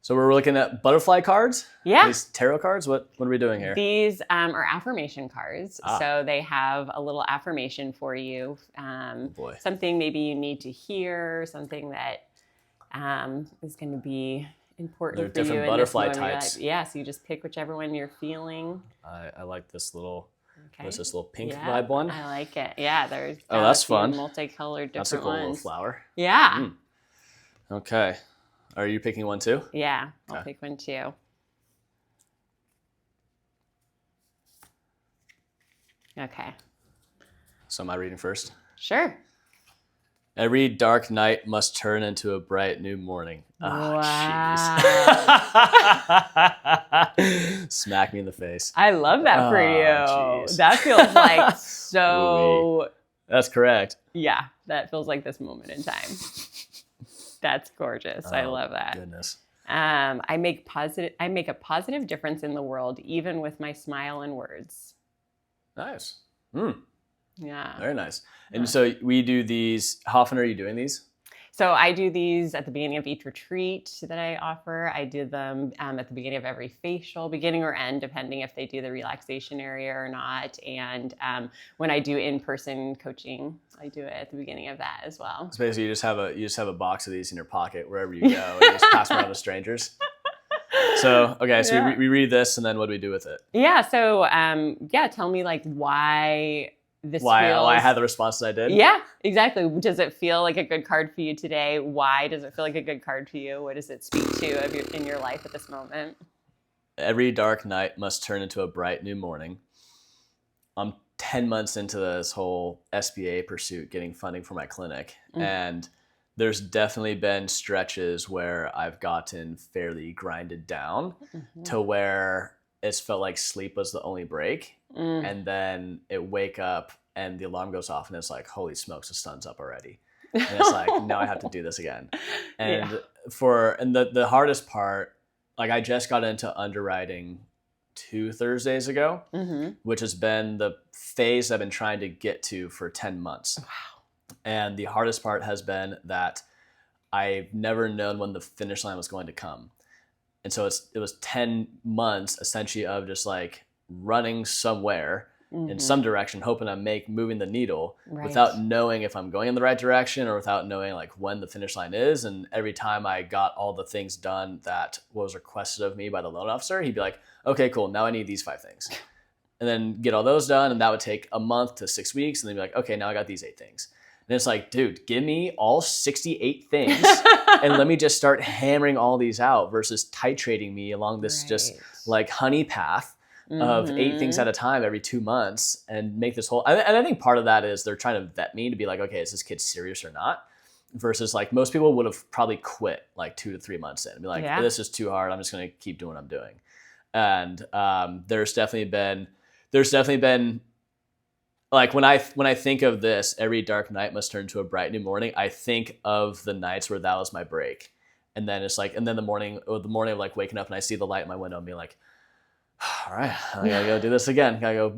So we're looking at butterfly cards? Yeah. These tarot cards? What are we doing here? These are affirmation cards. So they have a little affirmation for you. Boy. Something maybe you need to hear, something that is going to be important for you. Different in butterfly this moment. types. Yeah, so you just pick whichever one you're feeling. I like this little, Okay. this little pink vibe one. I like it. Yeah, there's that's fun. Multicolored different That's a cool ones. little flower. Yeah. Okay. Are you picking one too? Yeah, I'll pick one too. Okay. So am I reading first? Sure. Every dark night must turn into a bright new morning. Wow. Jeez. Smack me in the face. I love that for you. Geez. That feels like so... That's correct. Yeah, that feels like this moment in time. That's gorgeous. I love that. Goodness. I make a positive difference in the world, even with my smile and words. Nice. Yeah. Very nice. And so we do these. How often are you doing these? So I do these at the beginning of each retreat that I offer. I do them at the beginning of every facial, beginning or end, depending if they do the relaxation area or not. And when I do in-person coaching, I do it at the beginning of that as well. So basically, you just have a box of these in your pocket wherever you go, and you just pass them around to strangers. So we read this, and then what do we do with it? Yeah. So tell me why. Why I had the responses I did? Yeah, exactly. Does it feel like a good card for you today? Why does it feel like a good card for you? What does it speak to in your life at this moment? Every dark night must turn into a bright new morning. I'm 10 months into this whole SBA pursuit, getting funding for my clinic. And there's definitely been stretches where I've gotten fairly grinded down to where it's felt like sleep was the only break. And then it wake up and the alarm goes off and it's like, holy smokes, the sun's up already. And it's like, now I have to do this again. And the hardest part, like I just got into underwriting 2 Thursdays ago, which has been the phase I've been trying to get to for 10 months. Wow. And the hardest part has been that I've never known when the finish line was going to come. And so it was 10 months essentially of just like running somewhere in some direction, hoping I'm moving the needle without knowing if I'm going in the right direction or without knowing like when the finish line is. And every time I got all the things done that was requested of me by the loan officer, he'd be like, okay, cool. Now I need these 5 things. And then get all those done. And that would take a month to 6 weeks. And then be like, okay, now I got these 8 things. And it's like, dude, give me all 68 things and let me just start hammering all these out versus titrating me along this just like honey path of 8 things at a time every 2 months and make this whole, and I think part of that is they're trying to vet me to be like, okay, is this kid serious or not? Versus like most people would have probably quit like 2 to 3 months in and be like, this is too hard. I'm just going to keep doing what I'm doing. And there's definitely been like when I think of this, every dark night must turn to a bright new morning. I think of the nights where that was my break. And then it's like, and then the morning of like waking up and I see the light in my window and being like, all right, I gotta go do this again. Gotta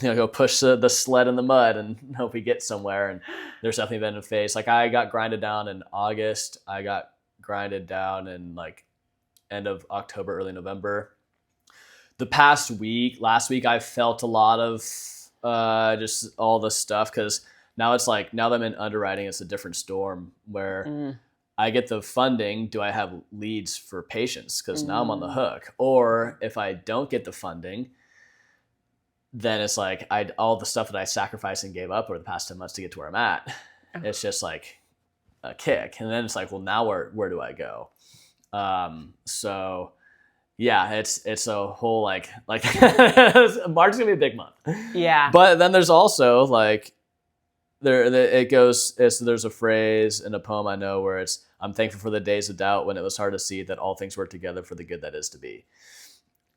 go push the sled in the mud and hope we get somewhere. And there's definitely been a phase. Like I got grinded down in August. I got grinded down in like end of October, early November. The last week, I felt a lot of just all the stuff because now it's like, now that I'm in underwriting, it's a different storm where I get the funding. Do I have leads for patients? Because now I'm on the hook. Or if I don't get the funding, then it's like all the stuff that I sacrificed and gave up over the past 10 months to get to where I'm at. It's just like a kick. And then it's like, well, now where do I go? So yeah, it's a whole like March's gonna be a big month. Yeah. But then there's also like there's a phrase in a poem I know where it's, I'm thankful for the days of doubt when it was hard to see that all things work together for the good that is to be.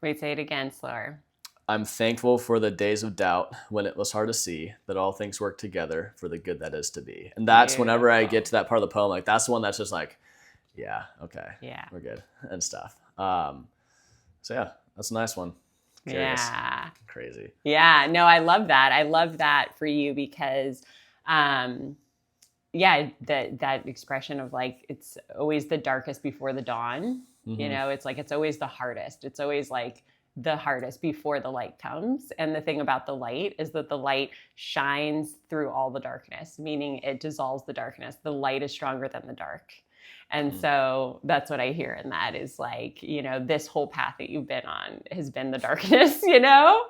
Wait, say it again, slower. I'm thankful for the days of doubt when it was hard to see that all things work together for the good that is to be. And that's whenever I get to that part of the poem, like that's the one that's just like, yeah, okay, we're good and stuff. So yeah, that's a nice one. Curious. Yeah. Crazy. Yeah, no, I love that. I love that for you because that expression of like, it's always the darkest before the dawn. You know, it's like, it's always the hardest. It's always like the hardest before the light comes. And the thing about the light is that the light shines through all the darkness, meaning it dissolves the darkness. The light is stronger than the dark. And so that's what I hear in that is like, you know, this whole path that you've been on has been the darkness, you know?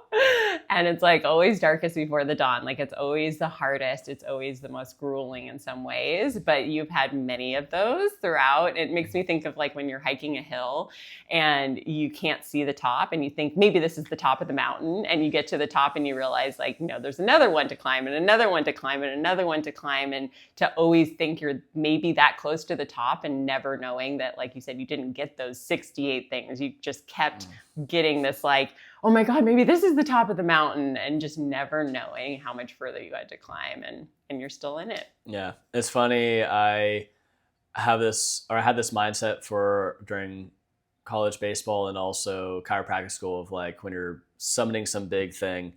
And it's like always darkest before the dawn. Like it's always the hardest. It's always the most grueling in some ways, but you've had many of those throughout. It makes me think of like when you're hiking a hill and you can't see the top and you think maybe this is the top of the mountain, and you get to the top and you realize like, no, there's another one to climb and another one to climb and another one to climb. And to always think you're maybe that close to the top and never knowing that, like you said, you didn't get those 68 things. You just kept getting this like, oh my God, maybe this is the top of the mountain, and just never knowing how much further you had to climb, and you're still in it. Yeah. It's funny. I had this mindset for during college baseball and also chiropractic school of like when you're summiting some big thing,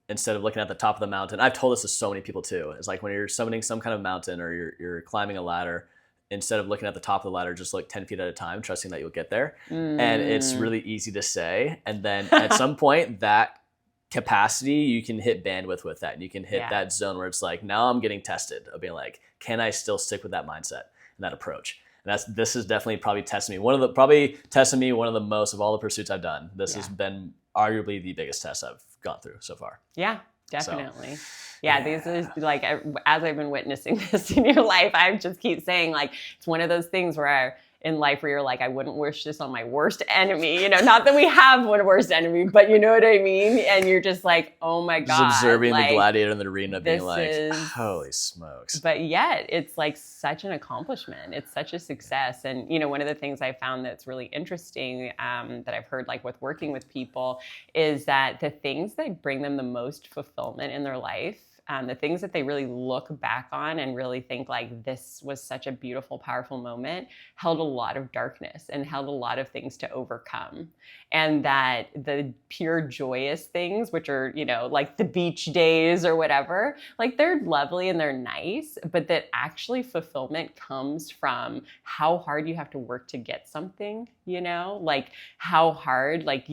instead of looking at the top of the mountain. I've told this to so many people too. It's like when you're summiting some kind of mountain or you're climbing a ladder, instead of looking at the top of the ladder, just look 10 feet at a time, trusting that you'll get there. And it's really easy to say. And then at some point, that capacity, you can hit bandwidth with that. And you can hit that zone where it's like, now I'm getting tested of being like, can I still stick with that mindset and that approach? And this is definitely probably testing me. One of the most of all the pursuits I've done. This has been arguably the biggest test I've gone through so far. Yeah, definitely. So, yeah, these is like, as I've been witnessing this in your life, I just keep saying like, it's one of those things where in life where you're like, I wouldn't wish this on my worst enemy, you know, not that we have one worst enemy, but you know what I mean? And you're just like, oh my God. Just observing like, the gladiator in the arena being like, holy smokes. But yet it's like such an accomplishment. It's such a success. And, you know, one of the things I found that's really interesting that I've heard like with working with people is that the things that bring them the most fulfillment in their life, the things that they really look back on and really think like this was such a beautiful, powerful moment, held a lot of darkness and held a lot of things to overcome. And that the pure joyous things, which are, you know, like the beach days or whatever, like they're lovely and they're nice, but that actually fulfillment comes from how hard you have to work to get something, you know, like how hard, like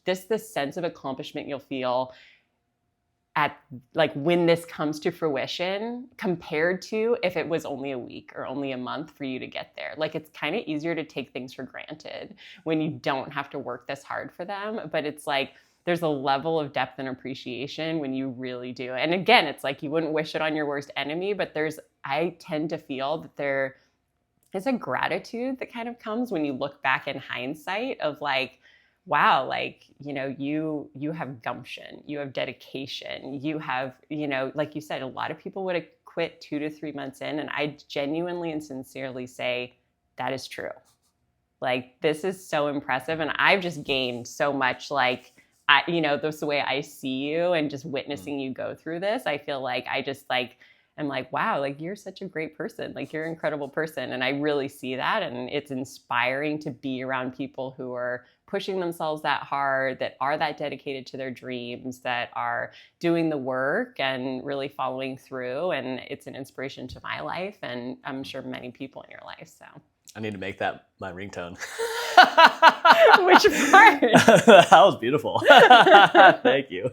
this sense of accomplishment you'll feel at like when this comes to fruition compared to if it was only a week or only a month for you to get there. Like it's kind of easier to take things for granted when you don't have to work this hard for them. But it's like there's a level of depth and appreciation when you really do. And again, it's like you wouldn't wish it on your worst enemy, but I tend to feel that there is a gratitude that kind of comes when you look back in hindsight of like, wow, like, you know, you have gumption, you have dedication, you have, you know, like you said, a lot of people would have quit 2 to 3 months in. And I genuinely and sincerely say that is true. Like, this is so impressive. And I've just gained so much, like, you know, that's the way I see you and just witnessing you go through this. I feel like I just like, I'm like, wow, like you're such a great person. Like you're an incredible person. And I really see that. And it's inspiring to be around people who are pushing themselves that hard, that are that dedicated to their dreams, that are doing the work and really following through. And it's an inspiration to my life. And I'm sure many people in your life. So I need to make that my ringtone. Which part? That was beautiful. Thank you.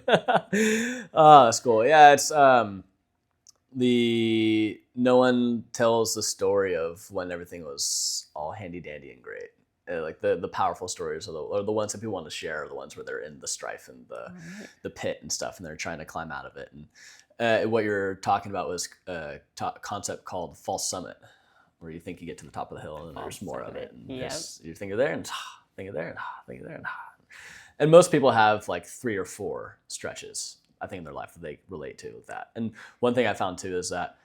Oh, that's cool. Yeah, it's no one tells the story of when everything was all handy dandy and great. Like the powerful stories are the ones that people want to share, are the ones where they're in the strife and the pit and stuff, and they're trying to climb out of it. And what you're talking about was a concept called false summit, where you think you get to the top of the hill and there's more of it. And you think you're there and think you're there and think you're there. And most people have like 3 or 4 stretches, I think, in their life that they relate to with that. And one thing I found too is that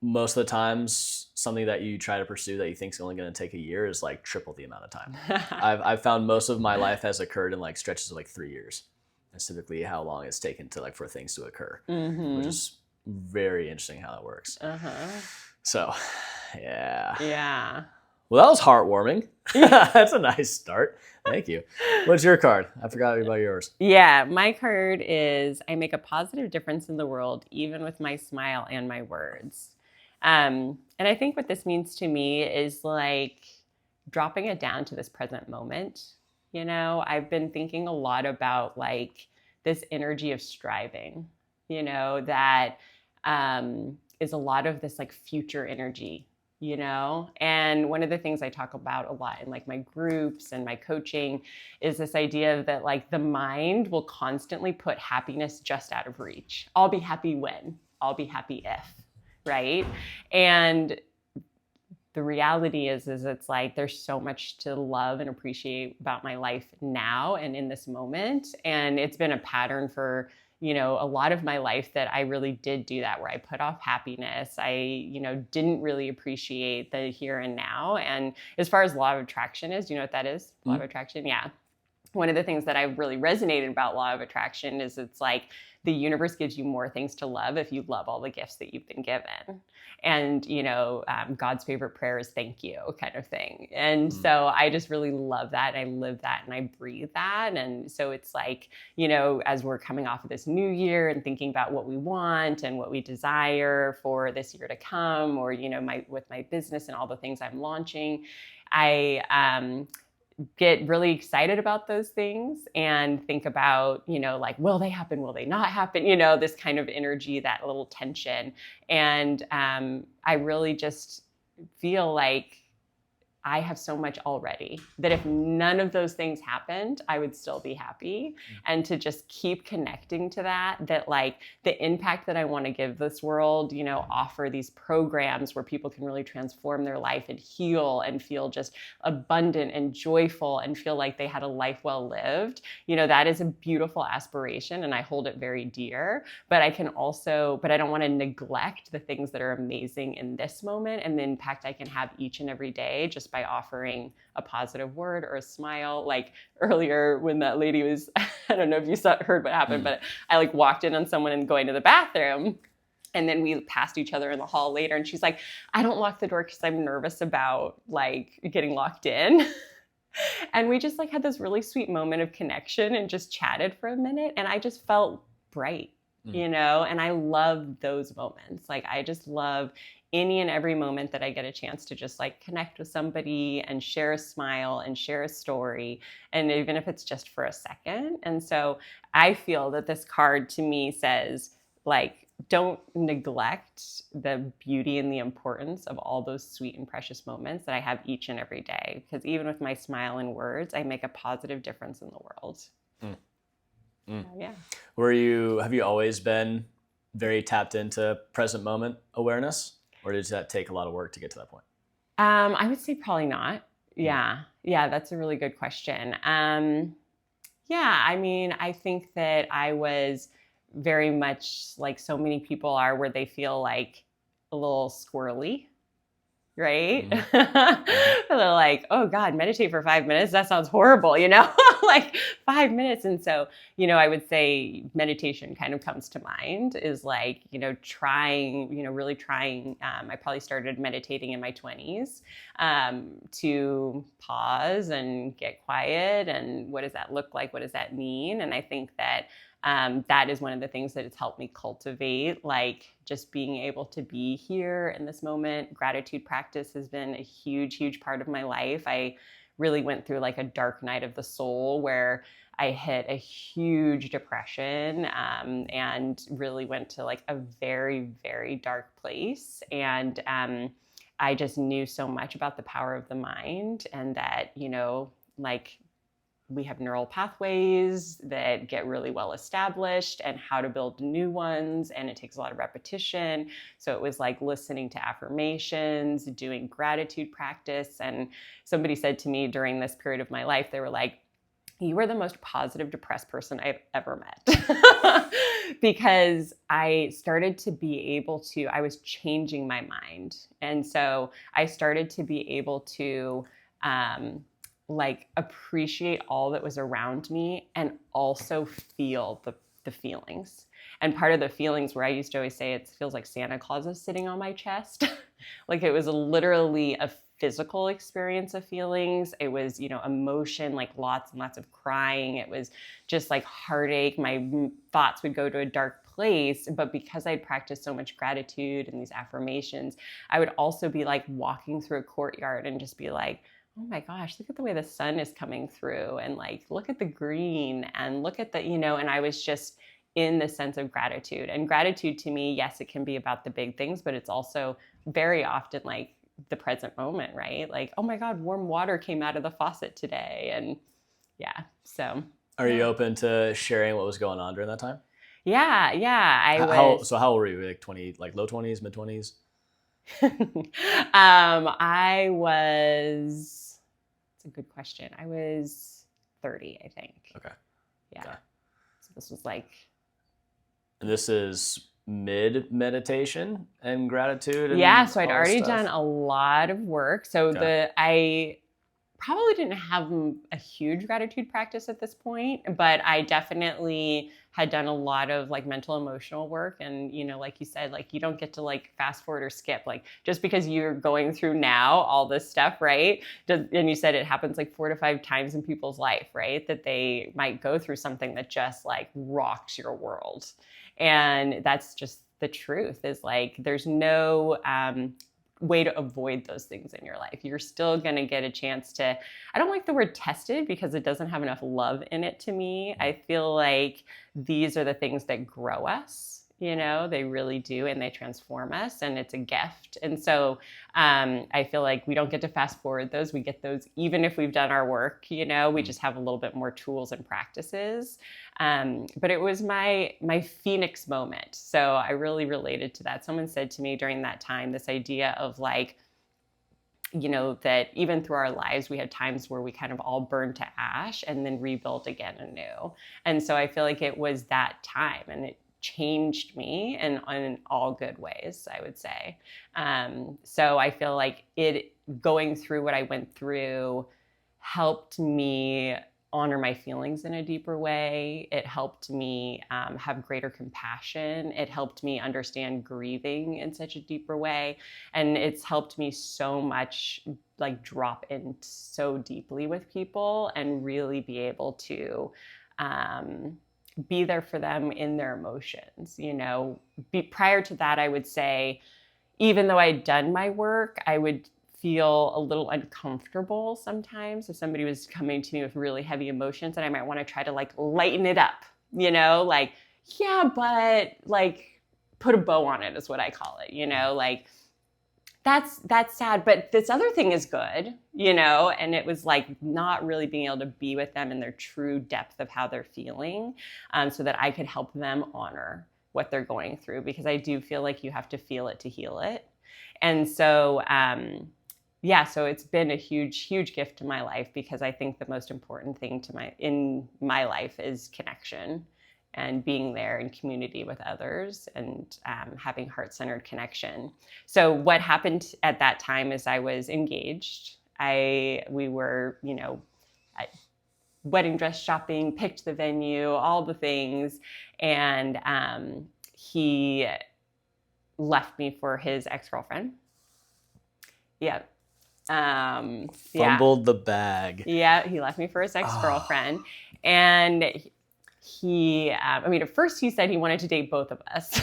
most of the times something that you try to pursue that you think is only going to take a year is like triple the amount of time. I've found most of my life has occurred in like stretches of like 3 years. That's typically how long it's taken to like for things to occur, which is very interesting how that works. So, yeah. Yeah. Well, that was heartwarming. That's a nice start. Thank you. What's your card? I forgot about yours. Yeah, my card is I make a positive difference in the world, even with my smile and my words. And I think what this means to me is like dropping it down to this present moment. You know, I've been thinking a lot about like this energy of striving, you know, that is a lot of this like future energy, you know. And one of the things I talk about a lot in like my groups and my coaching is this idea that like the mind will constantly put happiness just out of reach. I'll be happy when, I'll be happy if, right? And the reality is it's like there's so much to love and appreciate about my life now and in this moment. And it's been a pattern for, you know, a lot of my life that I really did do that, where I put off happiness. I, you know, didn't really appreciate the here and now. And as far as law of attraction is, you know what that is? Law of attraction? Yeah. One of the things that I really resonated about law of attraction is it's like the universe gives you more things to love if you love all the gifts that you've been given. And, you know, God's favorite prayer is thank you kind of thing. And so I just really love that. And I live that and I breathe that. And so it's like, you know, as we're coming off of this new year and thinking about what we want and what we desire for this year to come, or, you know, with my business and all the things I'm launching, I get really excited about those things and think about, you know, like, will they happen? Will they not happen? You know, this kind of energy, that little tension. And I really just feel like I have so much already that if none of those things happened, I would still be happy. And to just keep connecting to that like the impact that I want to give this world, you know, offer these programs where people can really transform their life and heal and feel just abundant and joyful and feel like they had a life well lived. You know, that is a beautiful aspiration and I hold it very dear, but I don't want to neglect the things that are amazing in this moment and the impact I can have each and every day just by offering a positive word or a smile. Like earlier when that lady was, I don't know if you heard what happened, but I like walked in on someone and going to the bathroom. And then we passed each other in the hall later. And she's like, I don't lock the door because I'm nervous about like getting locked in. And we just like had this really sweet moment of connection and just chatted for a minute. And I just felt bright, you know, and I love those moments. Like I just love any and every moment that I get a chance to just like connect with somebody and share a smile and share a story. And even if it's just for a second. And so I feel that this card to me says like, don't neglect the beauty and the importance of all those sweet and precious moments that I have each and every day. Because even with my smile and words, I make a positive difference in the world. Yeah. Have you always been very tapped into present moment awareness? Or did that take a lot of work to get to that point? I would say probably not. Yeah. Yeah, that's a really good question. Yeah, I mean, I think that I was very much like so many people are, where they feel like a little squirrely, right? They're like, oh God, meditate for 5 minutes. That sounds horrible, you know, like 5 minutes. And so, you know, I would say meditation kind of comes to mind is like, you know, really trying. I probably started meditating in my 20s to pause and get quiet. And what does that look like? What does that mean? And I think that that is one of the things that has helped me cultivate, like just being able to be here in this moment. Gratitude practice has been a huge, huge part of my life. I really went through like a dark night of the soul where I hit a huge depression and really went to like a very, very dark place. And I just knew so much about the power of the mind and that, you know, like we have neural pathways that get really well established and how to build new ones. And it takes a lot of repetition. So it was like listening to affirmations, doing gratitude practice. And somebody said to me during this period of my life, they were like, you are the most positive, depressed person I've ever met. Because I started to be able to, I was changing my mind. And so I started to be able to, like appreciate all that was around me and also feel the feelings. And part of the feelings where I used to always say it feels like Santa Claus is sitting on my chest. Like it was literally a physical experience of feelings. It was, emotion, like lots and lots of crying. It was just like heartache. My thoughts would go to a dark place. But because I'd practiced so much gratitude and these affirmations, I would also be like walking through a courtyard and just be like, oh my gosh, look at the way the sun is coming through, and like, look at the green, and look at the, and I was just in the sense of gratitude. And gratitude to me, yes, it can be about the big things, but it's also very often like the present moment, right? Like, oh my God, warm water came out of the faucet today. And yeah, so. Are you open to sharing what was going on during that time? Yeah, So how old were you? Like 20, like low 20s, mid 20s? I was, it's a good question. I was 30, I think. Okay. Yeah. Okay. So this was like. And this is mid meditation and gratitude. And yeah. So I'd already done a lot of work. So Okay. I probably didn't have a huge gratitude practice at this point, but I definitely had done a lot of like mental emotional work. And, like you said, like you don't get to like fast forward or skip, like just because you're going through now all this stuff, right? And you said it happens like 4 to 5 times in people's life, right? That they might go through something that just like rocks your world. And that's just the truth, is like, there's no, way to avoid those things in your life. You're still going to get a chance to, I don't like the word tested because it doesn't have enough love in it to me. I feel like these are the things that grow us, they really do, and they transform us, and it's a gift. And so I feel like we don't get to fast forward those. We get those even if we've done our work, we just have a little bit more tools and practices. But it was my Phoenix moment. So I really related to that. Someone said to me during that time, this idea of like, that even through our lives, we had times where we kind of all burned to ash and then rebuilt again anew. And so I feel like it was that time, and it changed me in all good ways, I would say. So I feel like going through what I went through helped me honor my feelings in a deeper way. It helped me have greater compassion. It helped me understand grieving in such a deeper way. And it's helped me so much like drop in so deeply with people and really be able to be there for them in their emotions. Prior to that, I would say, even though I'd done my work, I would feel a little uncomfortable sometimes if somebody was coming to me with really heavy emotions, and I might want to try to like lighten it up, like, yeah, but like put a bow on it is what I call it, like that's sad, but this other thing is good, and it was like not really being able to be with them in their true depth of how they're feeling, so that I could help them honor what they're going through, because I do feel like you have to feel it to heal it. And so, so it's been a huge, huge gift to my life, because I think the most important thing in my life is connection and being there in community with others, and having heart-centered connection. So what happened at that time is I was engaged. We were, wedding dress shopping, picked the venue, all the things. And he left me for his ex-girlfriend. Yeah. Fumbled the bag. Yeah, he left me for his ex-girlfriend. And he, at first he said he wanted to date both of us.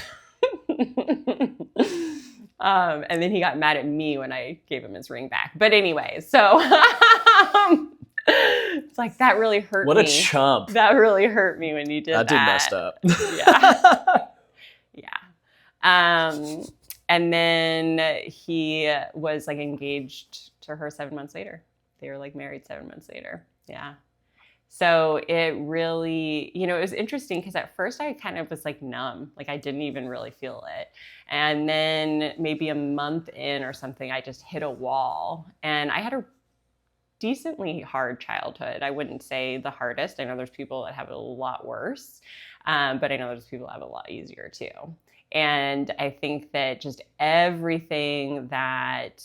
And then he got mad at me when I gave him his ring back. But anyway, so it's like, that really hurt me. What a chump. That really hurt me when you did that. That dude messed up. Yeah. Yeah. And then he was like engaged to her 7 months later. They were like married 7 months later. Yeah. So it really, it was interesting, because at first I kind of was like numb, like I didn't even really feel it. And then maybe a month in or something, I just hit a wall, and I had a decently hard childhood. I wouldn't say the hardest. I know there's people that have it a lot worse, but I know there's people that have it a lot easier too. And I think that just everything that,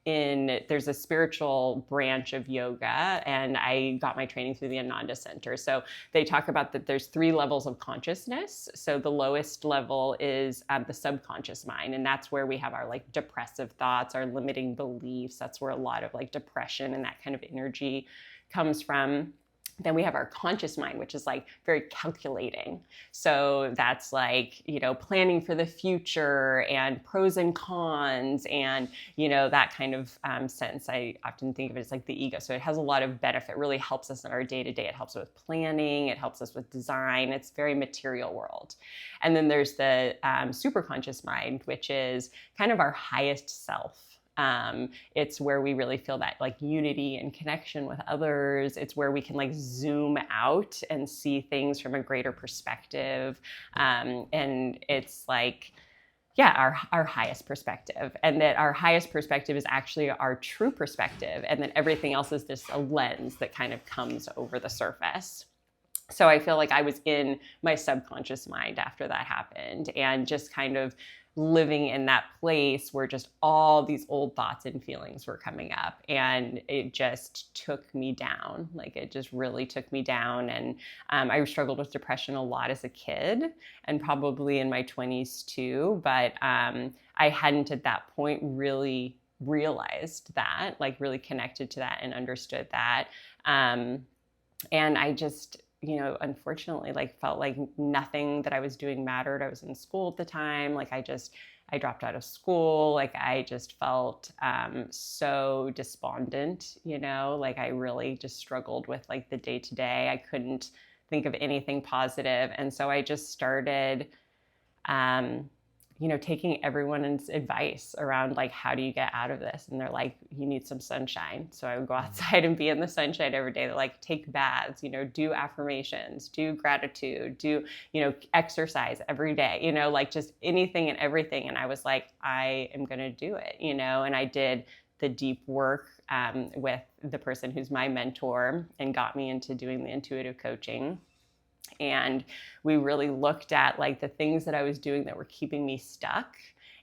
there's a spiritual branch of yoga, and I got my training through the Ananda Center. So they talk about that there's 3 levels of consciousness. So the lowest level is the subconscious mind, and that's where we have our like depressive thoughts, our limiting beliefs. That's where a lot of like depression and that kind of energy comes from. Then we have our conscious mind, which is like very calculating. So that's like, planning for the future and pros and cons and, that kind of sense. I often think of it as like the ego. So it has a lot of benefit, really helps us in our day-to-day. It helps with planning. It helps us with design. It's very material world. And then there's the superconscious mind, which is kind of our highest self. It's where we really feel that like unity and connection with others. It's where we can like zoom out and see things from a greater perspective. And it's like, our highest perspective, and that our highest perspective is actually our true perspective. And then everything else is just a lens that kind of comes over the surface. So I feel like I was in my subconscious mind after that happened, and just kind of living in that place where just all these old thoughts and feelings were coming up, and it just took me down. Like it just really took me down. And I struggled with depression a lot as a kid, and probably in my 20s too. But I hadn't at that point really realized that, like really connected to that and understood that. And I just, unfortunately, like felt like nothing that I was doing mattered. I was in school at the time. Like I dropped out of school. Like I just felt so despondent, like I really just struggled with like the day to day. I couldn't think of anything positive. And so I just started, taking everyone's advice around like, how do you get out of this? And they're like, you need some sunshine. So I would go outside and be in the sunshine every day. They're like, take baths, do affirmations, do gratitude, do, exercise every day, like just anything and everything. And I was like, I am going to do it, and I did the deep work with the person who's my mentor and got me into doing the intuitive coaching. And we really looked at like the things that I was doing that were keeping me stuck,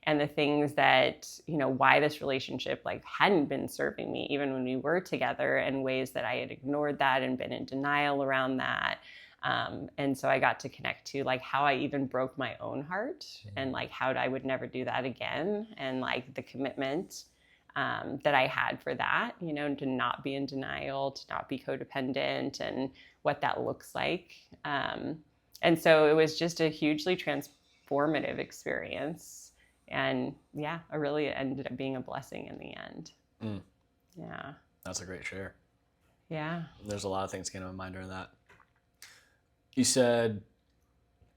and the things that, why this relationship like hadn't been serving me even when we were together, and ways that I had ignored that and been in denial around that. And so I got to connect to like how I even broke my own heart, and like how I would never do that again, and like the commitment that I had for that, to not be in denial, to not be codependent, and what that looks like. And so it was just a hugely transformative experience. And it really ended up being a blessing in the end. Mm. Yeah. That's a great share. Yeah. There's a lot of things came to my mind during that. You said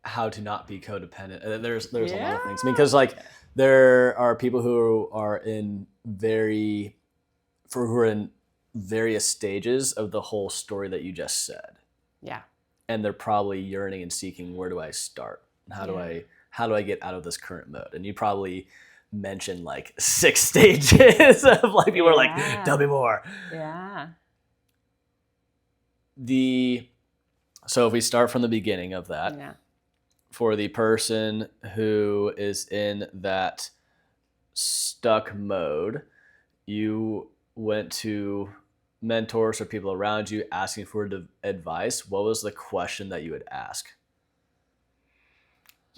how to not be codependent. There's a lot of things. I mean, because like there are people who are in various stages of the whole story that you just said. Yeah. And they're probably yearning and seeking, where do I start? How do I get out of this current mode? And you probably mentioned like 6 stages of like people are like, tell me more. Yeah. So if we start from the beginning of that, for the person who is in that stuck mode, you went to mentors or people around you asking for advice. What was the question that you would ask?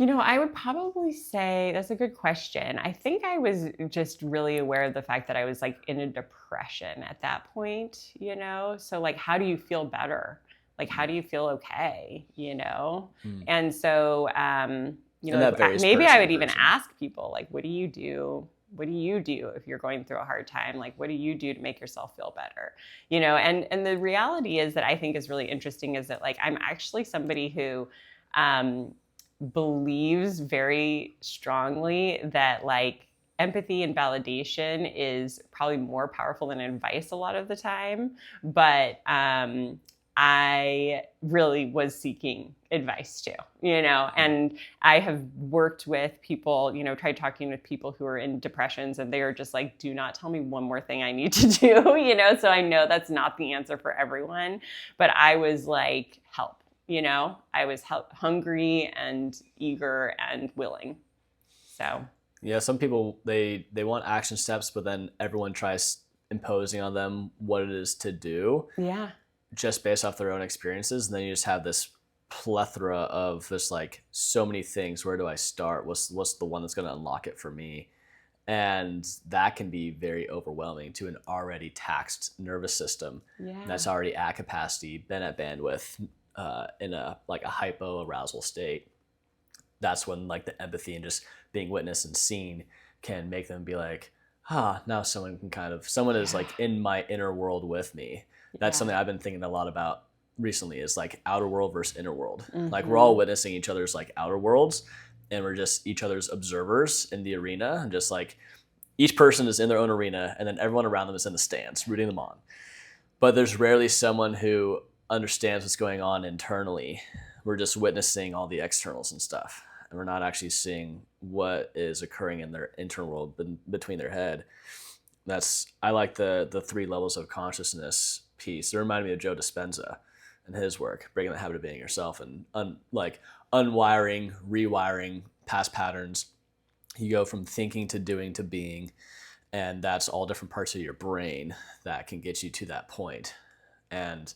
I would probably say that's a good question. I think I was just really aware of the fact that I was like in a depression at that point, So like, how do you feel better? Like, how do you feel okay? And so, maybe I would even ask people like, what do you do? What do you do if you're going through a hard time? Like, what do you do to make yourself feel better? And the reality is that I think is really interesting is that like, I'm actually somebody who, believes very strongly that like empathy and validation is probably more powerful than advice a lot of the time. But I really was seeking advice too, and I have worked with people, tried talking with people who are in depressions, and they are just like, do not tell me one more thing I need to do, so I know that's not the answer for everyone, but I was like, help. I was hungry and eager and willing. So Yeah, some people they want action steps, but then everyone tries imposing on them what it is to do Yeah. just based off their own experiences, and then you just have this plethora of this like so many things. Where do I start? What's the one that's going to unlock it for me? And that can be very overwhelming to an already taxed nervous system Yeah. that's already at capacity, been at bandwidth, in a like a hypo arousal state. That's when like the empathy and just being witnessed and seen can make them be like, now someone can kind of, someone is Yeah. like in my inner world with me. That's Yeah. something I've been thinking a lot about recently, is like outer world versus inner world. Like we're all Mm-hmm. witnessing each other's like outer worlds, and we're just each other's observers in the arena, and just like each person is in their own arena, and then everyone around them is in the stands rooting them on. But there's rarely someone who understands what's going on internally. We're just witnessing all the externals and stuff, and we're not actually seeing what is occurring in their internal world between their head. That's, I like the three levels of consciousness piece. It reminded me of Joe Dispenza and his work, breaking the habit of being yourself, and like unwiring, rewiring past patterns. You go from thinking to doing to being, and that's all different parts of your brain that can get you to that point. And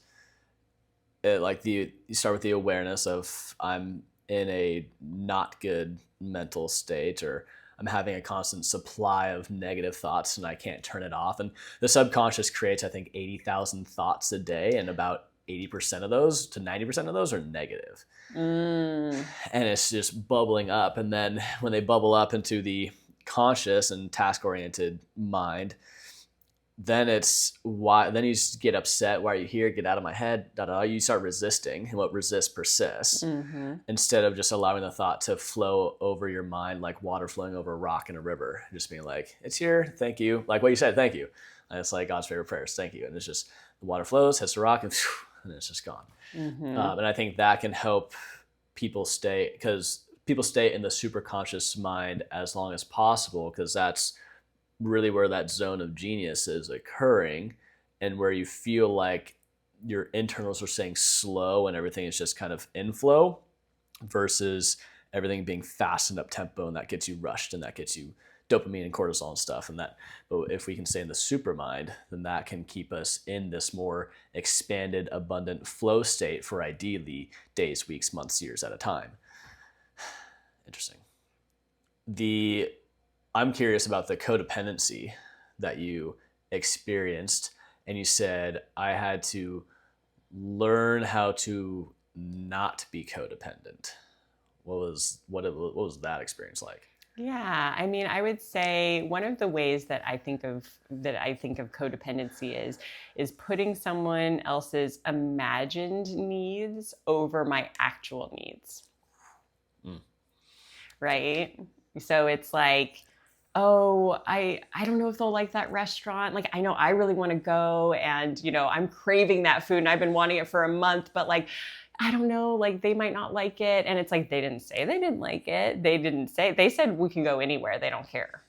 like you start with the awareness of, I'm in a not good mental state, or I'm having a constant supply of negative thoughts and I can't turn it off. And the subconscious creates, I think, 80,000 thoughts a day, and about 80% of those to 90% of those are negative. Mm. And it's just bubbling up. And then when they bubble up into the conscious and task oriented mind, then it's why, then you get upset. Why are you here? Get out of my head. Da, da, da. You start resisting, and what resists persists, Mm-hmm. instead of just allowing the thought to flow over your mind like water flowing over a rock in a river, just being like, it's here, thank you, like what you said, thank you. And it's like God's favorite prayers, thank you. And it's just the water flows, hits the rock, and, and it's just gone. Mm-hmm. And I think that can help people stay, because people stay in the super conscious mind as long as possible, because that's really where that zone of genius is occurring, and where you feel like your internals are staying slow and everything is just kind of in flow, versus everything being fast and up tempo, and that gets you rushed and that gets you dopamine and cortisol and stuff. And that, but if we can stay in the super mind, then that can keep us in this more expanded, abundant flow state for ideally days, weeks, months, years at a time. Interesting. The I'm curious about the codependency that you experienced, and you said I had to learn how to not be codependent. What was that experience like? Yeah, I mean, I would say one of the ways that I think of codependency is putting someone else's imagined needs over my actual needs. Mm. Right? So it's like, oh, I don't know if they'll like that restaurant. Like, I know I really want to go, and I'm craving that food and I've been wanting it for a month, but like, I don't know, like they might not like it. And it's like, they didn't say they didn't like it. They said we can go anywhere. They don't care.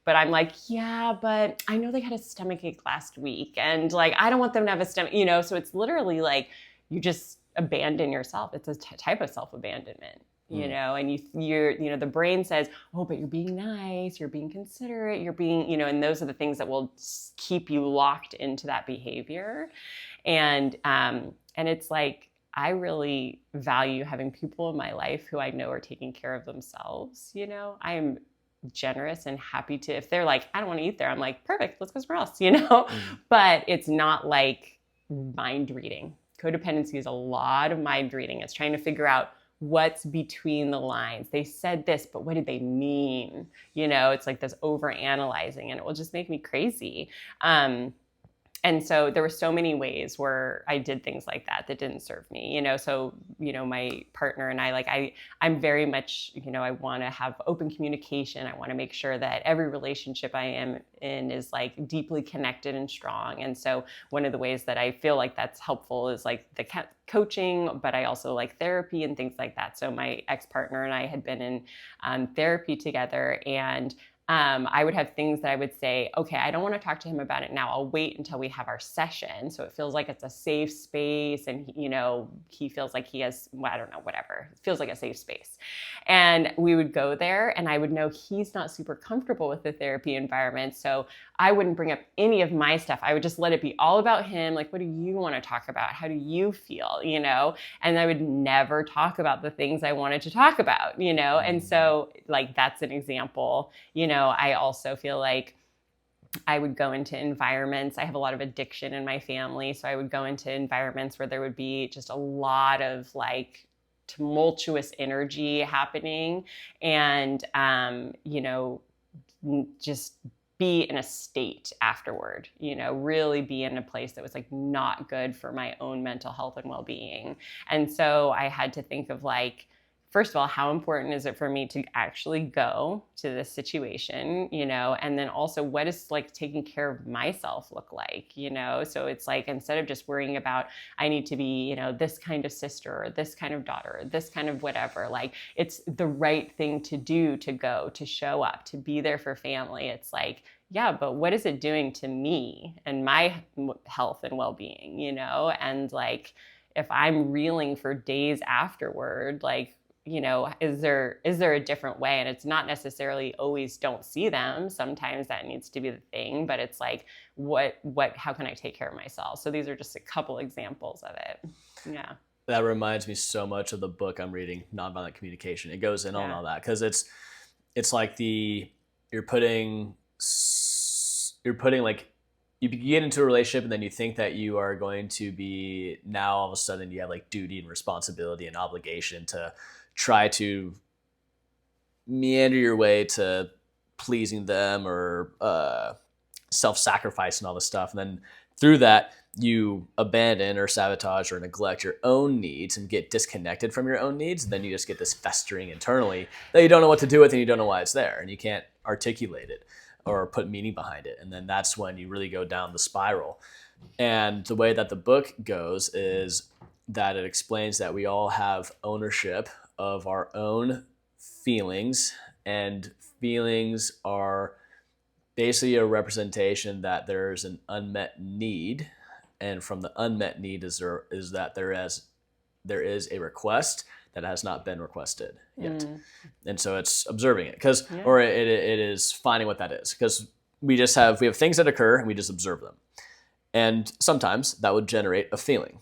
But I'm like, yeah, but I know they had a stomachache last week, and like, I don't want them to have a stomach. So it's literally like you just abandon yourself. It's a type of self-abandonment. Mm. And you're the brain says, oh, but you're being nice, you're being considerate, you're being, and those are the things that will keep you locked into that behavior. And it's like, I really value having people in my life who I know are taking care of themselves. I am generous and happy to, if they're like, I don't want to eat there, I'm like, perfect, let's go somewhere else. But it's not like mind reading. Codependency is a lot of mind reading. It's trying to figure out what's between the lines. They said this, but what did they mean? It's like this over analyzing, and it will just make me crazy. And so there were so many ways where I did things like that didn't serve me. So my partner and I'm very much, I want to have open communication. I want to make sure that every relationship I am in is like deeply connected and strong. And so one of the ways that I feel like that's helpful is like the coaching, but I also like therapy and things like that. So my ex-partner and I had been in therapy together, and I would have things that I would say, okay, I don't want to talk to him about it now. I'll wait until we have our session. So it feels like it's a safe space. And, he feels like he has, well, I don't know, whatever. It feels like a safe space. And we would go there and I would know he's not super comfortable with the therapy environment. So I wouldn't bring up any of my stuff. I would just let it be all about him. Like, what do you want to talk about? How do you feel? And I would never talk about the things I wanted to talk about, And so like, that's an example. I also feel like I would go into environments. I have a lot of addiction in my family. So I would go into environments where there would be just a lot of like tumultuous energy happening and, just be in a state afterward, really be in a place that was like not good for my own mental health and well-being. And so I had to think of like, first of all, how important is it for me to actually go to this situation, and then also what is like taking care of myself look like, So it's like, instead of just worrying about, I need to be, this kind of sister or this kind of daughter, or this kind of whatever, like it's the right thing to do, to go, to show up, to be there for family. It's like, yeah, but what is it doing to me and my health and well-being, And like, if I'm reeling for days afterward, like, is there a different way? And it's not necessarily always don't see them. Sometimes that needs to be the thing, but it's like, how can I take care of myself? So these are just a couple examples of it. Yeah. That reminds me so much of the book I'm reading, Nonviolent Communication. It goes in on all that because it's like you're putting like, you get into a relationship and then you think that you are going to be, now all of a sudden you have like duty and responsibility and obligation to try to meander your way to pleasing them or self-sacrifice and all this stuff. And then through that, you abandon or sabotage or neglect your own needs and get disconnected from your own needs. And then you just get this festering internally that you don't know what to do with and you don't know why it's there and you can't articulate it or put meaning behind it. And then that's when you really go down the spiral. And the way that the book goes is that it explains that we all have ownership of our own feelings, and feelings are basically a representation that there's an unmet need, and from the unmet need is that there is a request that has not been requested yet. And so it's observing it or it is finding what that is, because we have things that occur and we just observe them, and sometimes that would generate a feeling.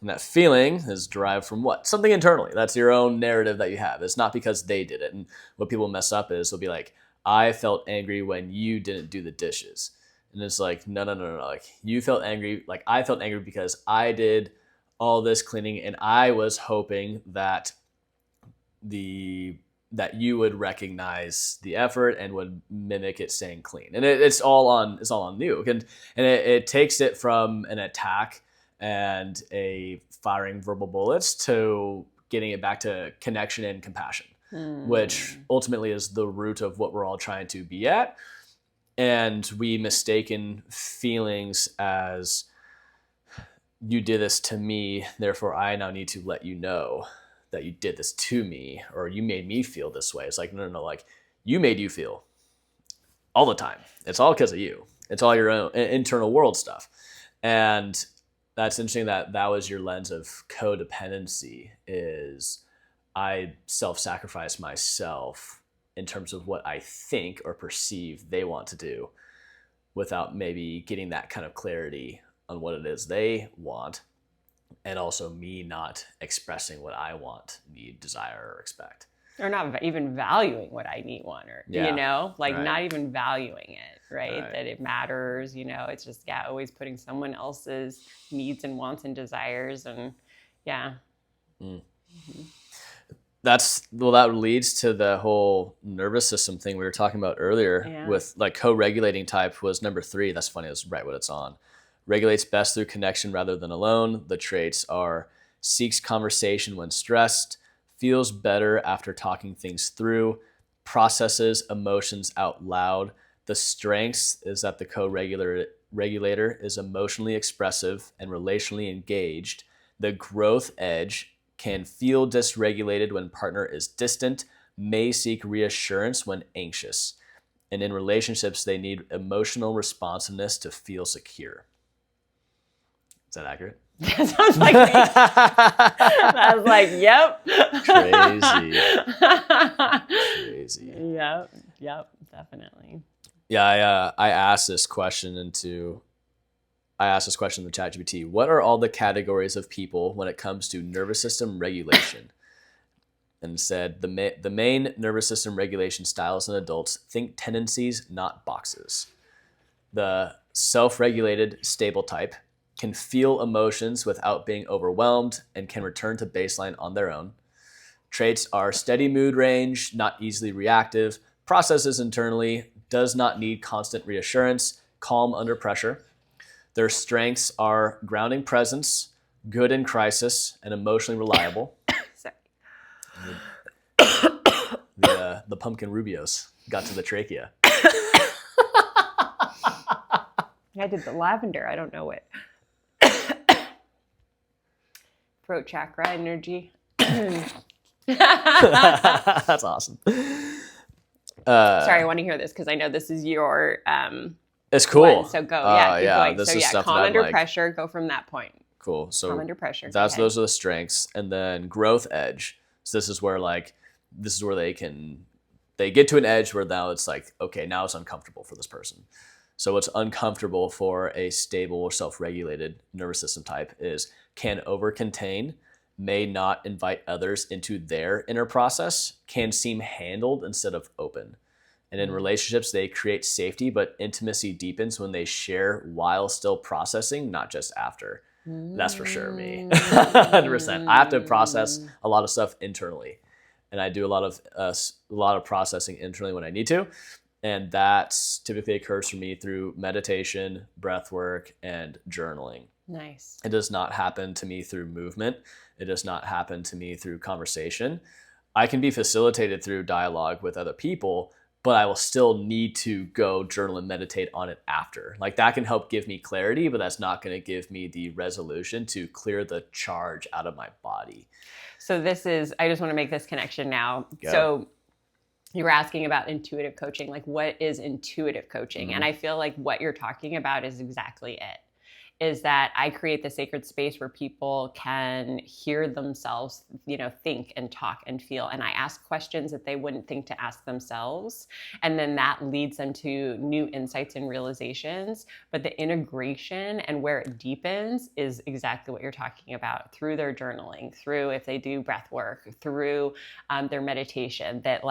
And that feeling is derived from what? Something internally. That's your own narrative that you have. It's not because they did it. And what people mess up is they'll be like, I felt angry when you didn't do the dishes. And it's like, no. Like, you felt angry. Like, I felt angry because I did all this cleaning and I was hoping that you would recognize the effort and would mimic it staying clean. And it's all on you. And it takes it from an attack and a firing verbal bullets to getting it back to connection and compassion, which ultimately is the root of what we're all trying to be at. And we mistaken feelings as, you did this to me, therefore I now need to let you know that you did this to me, or you made me feel this way. It's like, no, like, you made you feel all the time. It's all because of you. It's all your own internal world stuff. And that's interesting that was your lens of codependency, is I self-sacrifice myself in terms of what I think or perceive they want to do without maybe getting that kind of clarity on what it is they want, and also me not expressing what I want, need, desire, or expect. Or not even valuing what I need, want, or, not even valuing it, right? That it matters, it's just, always putting someone else's needs and wants and desires. And that leads to the whole nervous system thing we were talking about earlier with like co-regulating type was number 3. That's funny. That's right what it's on. Regulates best through connection rather than alone. The traits are seeks conversation when stressed, feels better after talking things through, processes emotions out loud. The strengths is that the co-regulator is emotionally expressive and relationally engaged. The growth edge can feel dysregulated when partner is distant, may seek reassurance when anxious. And in relationships, they need emotional responsiveness to feel secure. Is that accurate? That sounds like me. I was like, yep. Crazy. Yep, definitely. Yeah, I asked this question in the ChatGPT. What are all the categories of people when it comes to nervous system regulation? And said the main nervous system regulation styles in adults, think tendencies, not boxes. The self-regulated stable type can feel emotions without being overwhelmed and can return to baseline on their own. Traits are steady mood range, not easily reactive, processes internally, does not need constant reassurance, calm under pressure. Their strengths are grounding presence, good in crisis, and emotionally reliable. Sorry. The pumpkin rubios got to the trachea. I did the lavender. I don't know what. Throat chakra energy. That's awesome. Sorry, I want to hear this because I know this is your it's cool. one. So go, keep going. This So is stuff calm that under I'm pressure. Go from that point. Cool. So calm under pressure. Those are the strengths, and then growth edge. So this is where they get to an edge where now it's like, okay, now it's uncomfortable for this person. So what's uncomfortable for a stable or self-regulated nervous system type is can over-contain, may not invite others into their inner process, can seem handled instead of open. And in relationships, they create safety, but intimacy deepens when they share while still processing, not just after. That's for sure me. 100%. I have to process a lot of stuff internally. And I do a lot of processing internally when I need to. And that typically occurs for me through meditation, breath work, and journaling. Nice. It does not happen to me through movement. It does not happen to me through conversation. I can be facilitated through dialogue with other people, but I will still need to go journal and meditate on it after. Like that can help give me clarity, but that's not going to give me the resolution to clear the charge out of my body. So I just want to make this connection now. Go. So you were asking about intuitive coaching, like what is intuitive coaching? And I feel like what you're talking about is exactly it. Is that I create the sacred space where people can hear themselves, think and talk and feel. And I ask questions that they wouldn't think to ask themselves. And then that leads them to new insights and realizations. But the integration and where it deepens is exactly what you're talking about through their journaling, through if they do breath work, through their meditation, that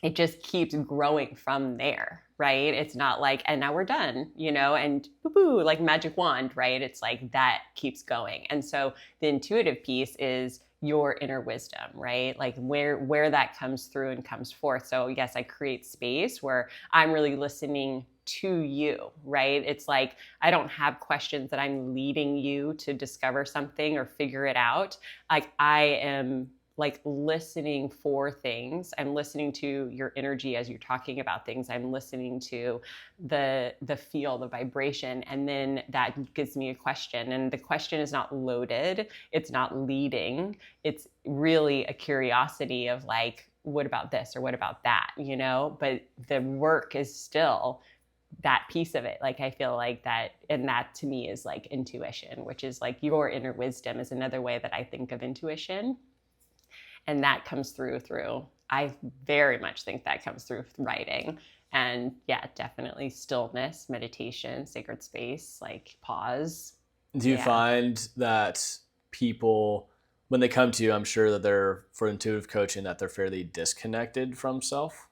it just keeps growing from there, right? It's not like, and now we're done, and boo-boo, like magic wand, right? It's like that keeps going. And so the intuitive piece is your inner wisdom, right? Like where that comes through and comes forth. So yes, I create space where I'm really listening to you, right? It's like, I don't have questions that I'm leading you to discover something or figure it out. Like I am listening for things. I'm listening to your energy as you're talking about things. I'm listening to the feel, the vibration, and then that gives me a question. And the question is not loaded. It's not leading. It's really a curiosity of what about this or what about that, But the work is still that piece of it. I feel like that, and that to me is intuition, which is your inner wisdom is another way that I think of intuition. And that comes through, I very much think that comes through writing. And yeah, definitely stillness, meditation, sacred space, pause. Do you find that people, when they come to you, I'm sure that they're, for intuitive coaching, that they're fairly disconnected from self?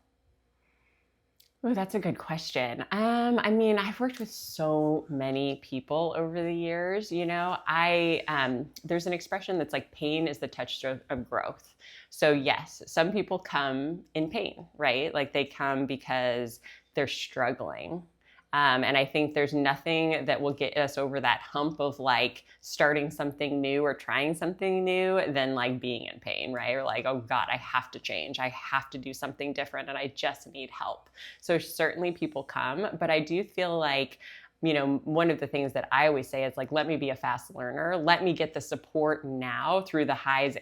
Oh, that's a good question. I've worked with so many people over the years, there's an expression that's pain is the touchstone of growth. So yes, some people come in pain, right? They come because they're struggling. And I think there's nothing that will get us over that hump of starting something new or trying something new than being in pain, right? Or oh God, I have to change. I have to do something different and I just need help. So certainly people come, but I do feel one of the things that I always say is let me be a fast learner. Let me get the support now through the highs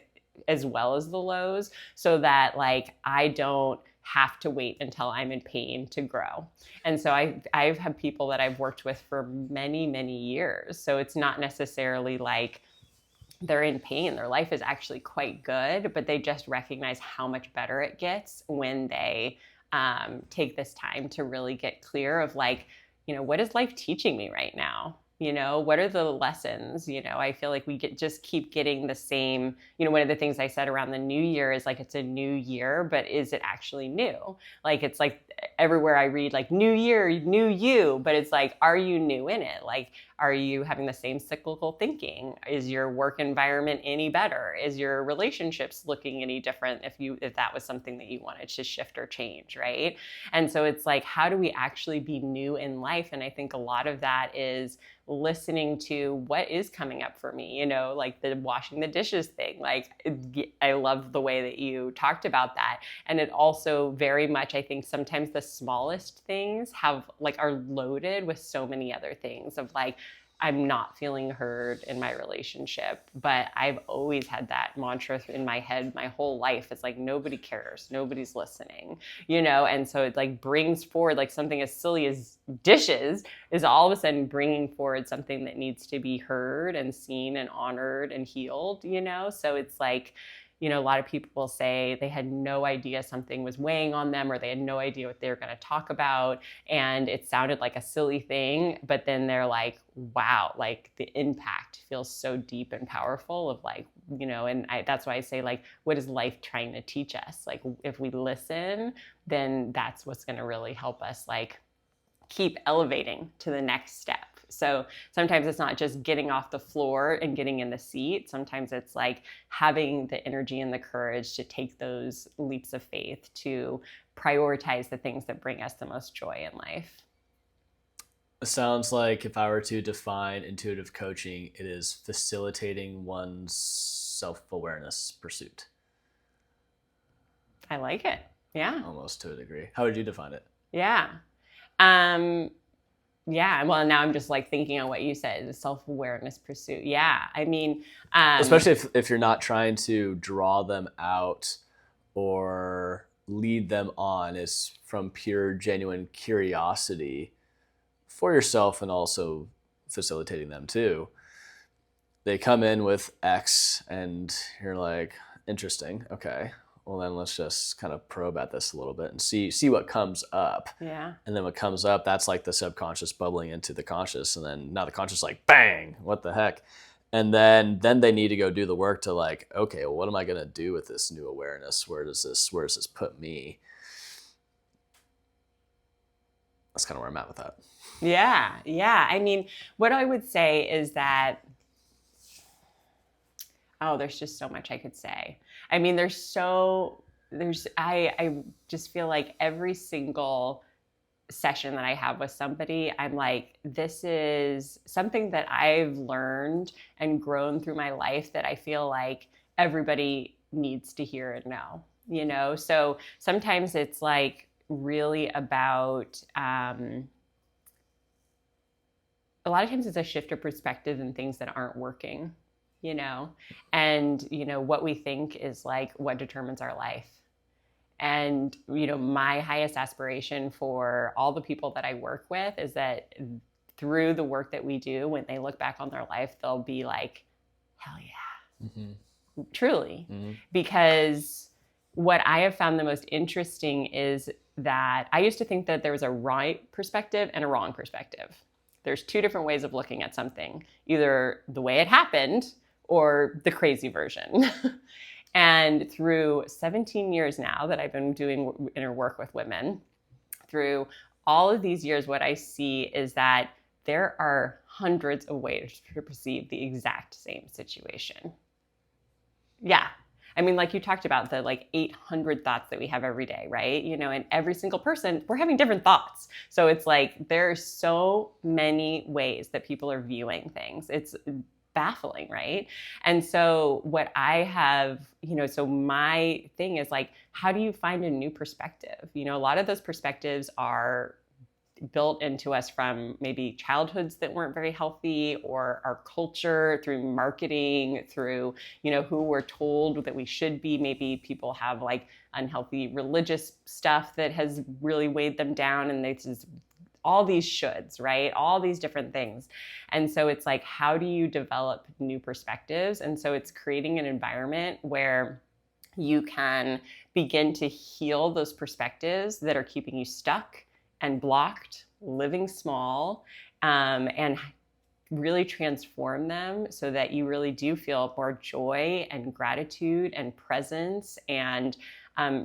as well as the lows so that I don't have to wait until I'm in pain to grow. And so I've had people that I've worked with for many, many years. So it's not necessarily like they're in pain. Their life is actually quite good, but they just recognize how much better it gets when they take this time to really get clear of like, what is life teaching me right now? What are the lessons? I feel like we just keep getting the same, one of the things I said around the new year is like, it's a new year, but is it actually new? Like, it's like everywhere I read like new year, new you, but it's like, are you new in it? Like, are you having the same cyclical thinking? Is your work environment any better? Is your relationships looking any different if that was something that you wanted to shift or change, right? And so it's like, how do we actually be new in life? And I think a lot of that is listening to what is coming up for me, like the washing the dishes thing. Like, I love the way that you talked about that. And it also very much, I think sometimes the smallest things are loaded with so many other things of like, I'm not feeling heard in my relationship, but I've always had that mantra in my head my whole life. It's like, nobody cares, nobody's listening, and so it like brings forward like something as silly as dishes is all of a sudden bringing forward something that needs to be heard and seen and honored and healed, so it's like, a lot of people will say they had no idea something was weighing on them or they had no idea what they were going to talk about. And it sounded like a silly thing, but then they're like, wow, like the impact feels so deep and powerful of like, that's why I say like, what is life trying to teach us? Like, if we listen, then that's what's going to really help us like keep elevating to the next step. So sometimes it's not just getting off the floor and getting in the seat. Sometimes it's like having the energy and the courage to take those leaps of faith to prioritize the things that bring us the most joy in life. It sounds like if I were to define intuitive coaching, it is facilitating one's self-awareness pursuit. I like it. Yeah. Almost to a degree. How would you define it? Yeah. Yeah, well, now I'm just like thinking on what you said, the self-awareness pursuit. Yeah, I mean, especially if you're not trying to draw them out or lead them on, is from pure, genuine curiosity for yourself and also facilitating them too. They come in with X and you're like, interesting, okay. Well, then let's just kind of probe at this a little bit and see what comes up. Yeah. And then what comes up, that's like the subconscious bubbling into the conscious. And then now the conscious like, bang, what the heck? And then they need to go do the work to like, okay, well, what am I going to do with this new awareness? Where does this put me? That's kind of where I'm at with that. Yeah. Yeah. I mean, what I would say is that, there's just so much I could say. I mean, I just feel like every single session that I have with somebody, I'm like, this is something that I've learned and grown through my life that I feel like everybody needs to hear and know, So sometimes it's like really about, a lot of times it's a shift of perspective and things that aren't working. And what we think is like what determines our life. And my highest aspiration for all the people that I work with is that through the work that we do, when they look back on their life, they'll be like, hell yeah. Mm-hmm. Truly. Mm-hmm. Because what I have found the most interesting is that I used to think that there was a right perspective and a wrong perspective. There's two different ways of looking at something, either the way it happened or the crazy version. And through 17 years now that I've been doing inner work with women, through all of these years, what I see is that there are hundreds of ways to perceive the exact same situation. Yeah. I mean, like you talked about the like 800 thoughts that we have every day, right? And every single person, we're having different thoughts. So it's like, there are so many ways that people are viewing things. It's baffling, right? And so what I have, so my thing is like, how do you find a new perspective? A lot of those perspectives are built into us from maybe childhoods that weren't very healthy, or our culture through marketing, through, who we're told that we should be. Maybe people have like unhealthy religious stuff that has really weighed them down, and they just all these shoulds, right? All these different things. And so it's like, how do you develop new perspectives? And so it's creating an environment where you can begin to heal those perspectives that are keeping you stuck and blocked, living small, and really transform them so that you really do feel more joy and gratitude and presence, and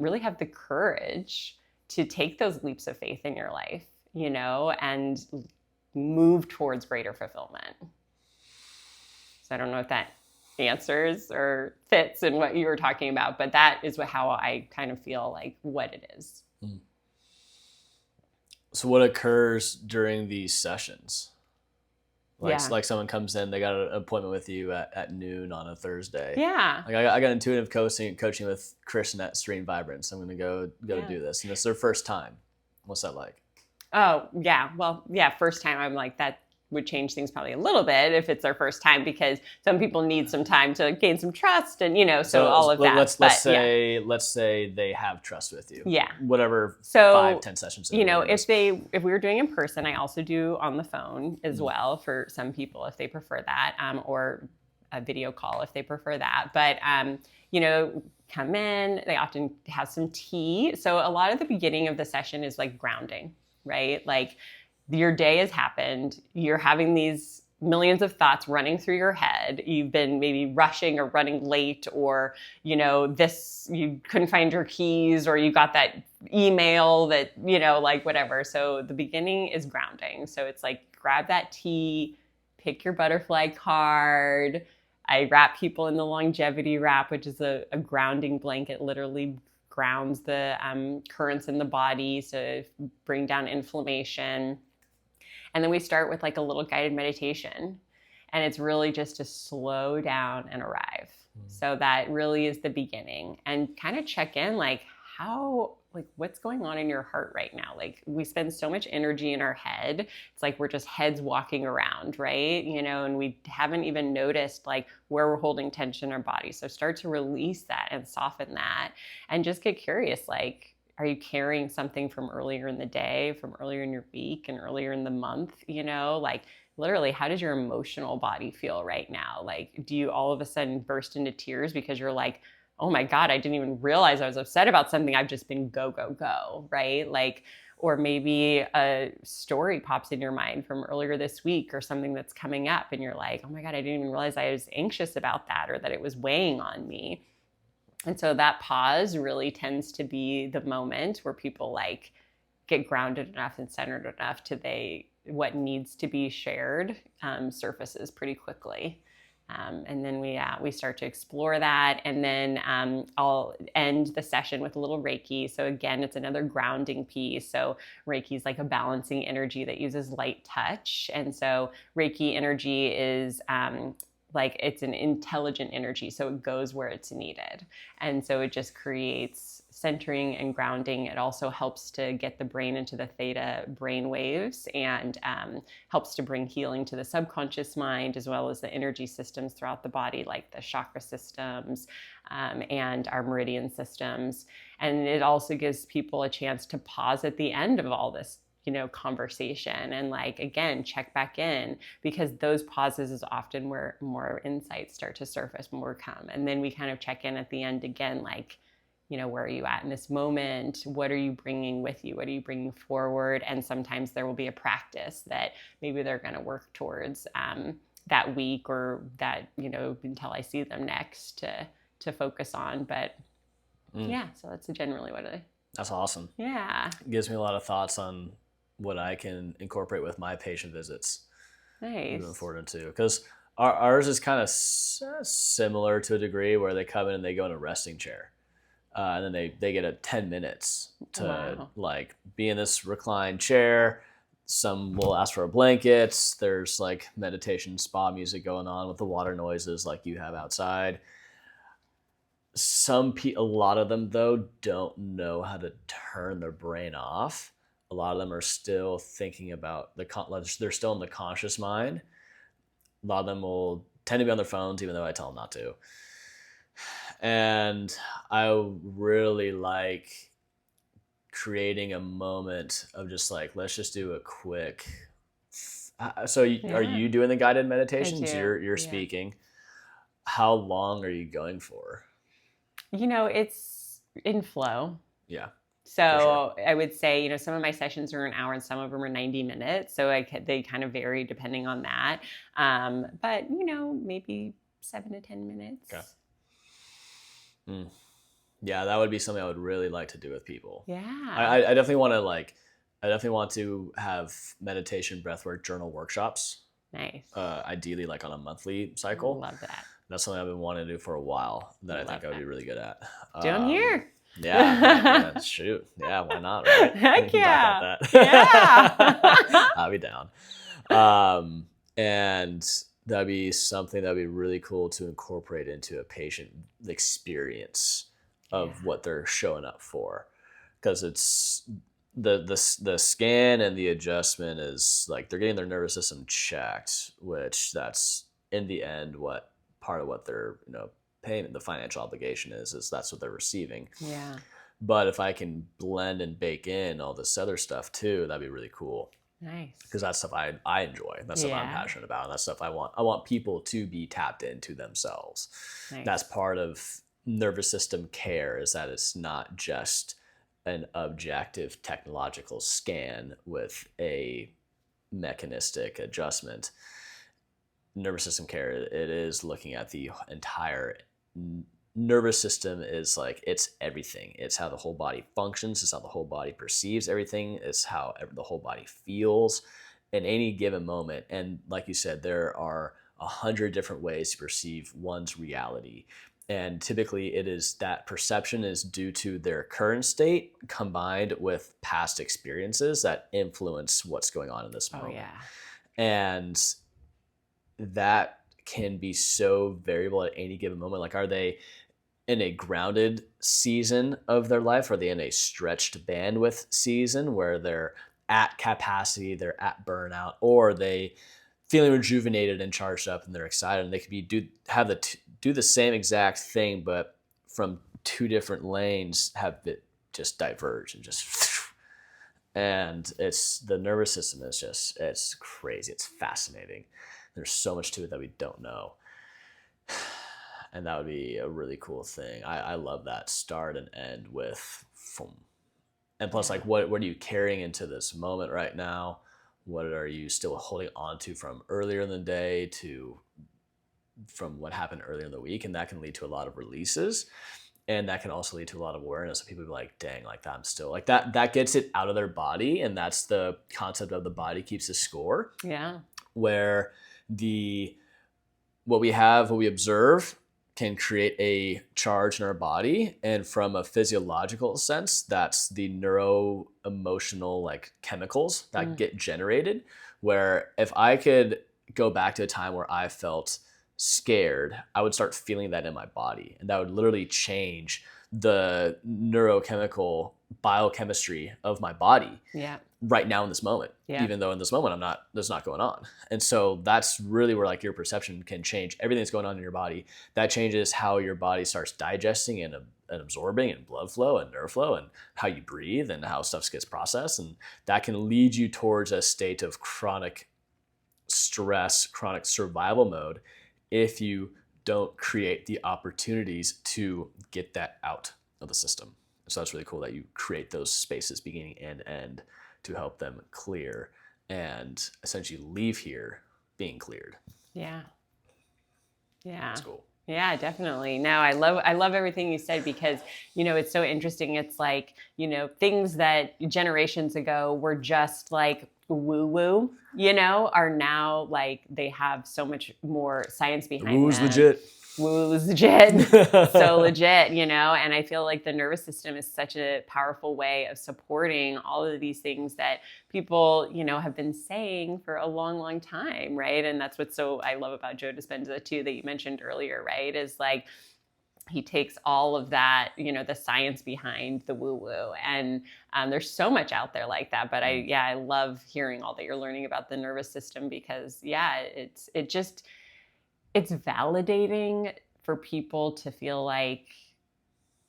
really have the courage to take those leaps of faith in your life, and move towards greater fulfillment. So I don't know if that answers or fits in what you were talking about, but that is how I kind of feel like what it is. So what occurs during these sessions? Like someone comes in, they got an appointment with you at noon on a Thursday. Yeah. Like I got intuitive coaching with Kristen at Stream Vibrance. I'm going to go do this. And it's their first time. What's that like? Oh, yeah. Well, yeah, first time, I'm like, that would change things probably a little bit if it's their first time, because some people need some time to gain some trust, and so all of that. Let's say they have trust with you. Yeah. Whatever. So 5-10 sessions. If we were doing in person, I also do on the phone as well for some people if they prefer that, or a video call if they prefer that. But come in. They often have some tea. So a lot of the beginning of the session is like grounding, right? Like, your day has happened. You're having these millions of thoughts running through your head. You've been maybe rushing or running late, or, you couldn't find your keys, or you got that email that, like whatever. So the beginning is grounding. So it's like, grab that tea, pick your butterfly card. I wrap people in the longevity wrap, which is a grounding blanket, literally grounds the currents in the body to bring down inflammation. And then we start with like a little guided meditation. And it's really just to slow down and arrive. So that really is the beginning. And kind of check in, like, what's going on in your heart right now? Like, we spend so much energy in our head. It's like we're just heads walking around, right? And we haven't even noticed like where we're holding tension in our body. So start to release that and soften that, and just get curious, like, are you carrying something from earlier in the day, from earlier in your week, and earlier in the month? Like, literally, how does your emotional body feel right now? Like, do you all of a sudden burst into tears because you're like, oh my God, I didn't even realize I was upset about something. I've just been go, go, go, right? Like, or maybe a story pops in your mind from earlier this week, or something that's coming up, and you're like, oh my God, I didn't even realize I was anxious about that, or that it was weighing on me. And so that pause really tends to be the moment where people like get grounded enough and centered enough to what needs to be shared surfaces pretty quickly. And then we start to explore that. And then I'll end the session with a little Reiki. So again, it's another grounding piece. So Reiki is like a balancing energy that uses light touch. And so Reiki energy is like, it's an intelligent energy. So it goes where it's needed. And so it just creates centering and grounding. It also helps to get the brain into the theta brain waves, and helps to bring healing to the subconscious mind, as well as the energy systems throughout the body, like the chakra systems and our meridian systems. And it also gives people a chance to pause at the end of all this conversation, and like, again, check back in, because those pauses is often where more insights start to surface, more come. And then we kind of check in at the end again, like, where are you at in this moment? What are you bringing with you? What are you bringing forward? And sometimes there will be a practice that maybe they're going to work towards that week, or that, until I see them next, to focus on. But yeah, so that's generally what it is. That's awesome. Yeah. It gives me a lot of thoughts on what I can incorporate with my patient visits. Nice. Moving forward into, because ours is kind of similar to a degree, where they come in and they go in a resting chair. And then they get a 10 minutes to like be in this reclined chair. Some will ask for a blanket. There's like meditation spa music going on with the water noises like you have outside. A lot of them though don't know how to turn their brain off. a lot of them are still thinking about they're still in the conscious mind. A lot of them will tend to be on their phones, even though I tell them not to. And I really like creating a moment of just like, let's just do a quick. So are you doing the guided meditations? You're speaking. How long are you going for? It's in flow. Yeah. So I would say, some of my sessions are an hour and some of them are 90 minutes. So they kind of vary depending on that. But, maybe 7 to 10 minutes. Okay. Yeah, that would be something I would really like to do with people. Yeah. I definitely want to have meditation, breathwork, journal workshops. Nice. Ideally like on a monthly cycle. Love that. That's something I've been wanting to do for a while that I think I would be really good at. Do them here. Yeah, shoot. Yeah, why not, right? Heck yeah. Yeah. I'll be down. And that'd be something that'd be really cool to incorporate into a patient experience of what they're showing up for. Because it's the scan and the adjustment is like they're getting their nervous system checked, which that's in the end what part of what they're paying the financial obligation is that's what they're receiving. Yeah. But if I can blend and bake in all this other stuff too, that'd be really cool. Nice. Because that's stuff I enjoy. That's stuff I'm passionate about. And that's stuff I want people to be tapped into themselves. Nice. That's part of nervous system care, is that it's not just an objective technological scan with a mechanistic adjustment. Nervous system care, it is looking at the entire nervous system. Is like, it's everything. It's how the whole body functions. It's how the whole body perceives everything. It's how the whole body feels in any given moment. And like you said, there are 100 different ways to perceive one's reality. And typically it is that perception is due to their current state combined with past experiences that influence what's going on in this moment. Oh, yeah. And that can be so variable at any given moment. Like, are they in a grounded season of their life? Are they in a stretched bandwidth season where they're at capacity, they're at burnout, or are they feeling rejuvenated and charged up and they're excited, and they could be do the same exact thing, but from two different lanes have it just diverge and just, and it's the nervous system is just, it's crazy. It's fascinating. There's so much to it that we don't know. And that would be a really cool thing. I love that start and end with, and plus like, what are you carrying into this moment right now? What are you still holding on to from earlier in the day from what happened earlier in the week? And that can lead to a lot of releases. And that can also lead to a lot of awareness. So people be like, dang, like that, I'm still like that gets it out of their body. And that's the concept of the body keeps a score. Yeah. Where what we observe can create a charge in our body. And from a physiological sense, that's the neuro-emotional like chemicals that get generated. Where if I could go back to a time where I felt scared, I would start feeling that in my body. And that would literally change the neurochemical biochemistry of my body. Yeah. Right now in this moment, even though in this moment that's not going on. And so that's really where like your perception can change everything that's going on in your body. That changes how your body starts digesting and absorbing, and blood flow and nerve flow, and how you breathe and how stuff gets processed. And that can lead you towards a state of chronic stress, chronic survival mode, if you don't create the opportunities to get that out of the system. So that's really cool that you create those spaces beginning and end to help them clear and essentially leave here being cleared. Yeah. Yeah. That's cool. Yeah, definitely. No, I love everything you said, because, it's so interesting. It's like, things that generations ago were just like woo-woo, are now like, they have so much more science behind them. Woo's legit. Woo's legit. So legit, and I feel like the nervous system is such a powerful way of supporting all of these things that people, have been saying for a long, long time, right? And that's what's so I love about Joe Dispenza too, that you mentioned earlier, right? Is like, he takes all of that, the science behind the woo woo. And there's so much out there like that. But I love hearing all that you're learning about the nervous system, because it's validating for people to feel like,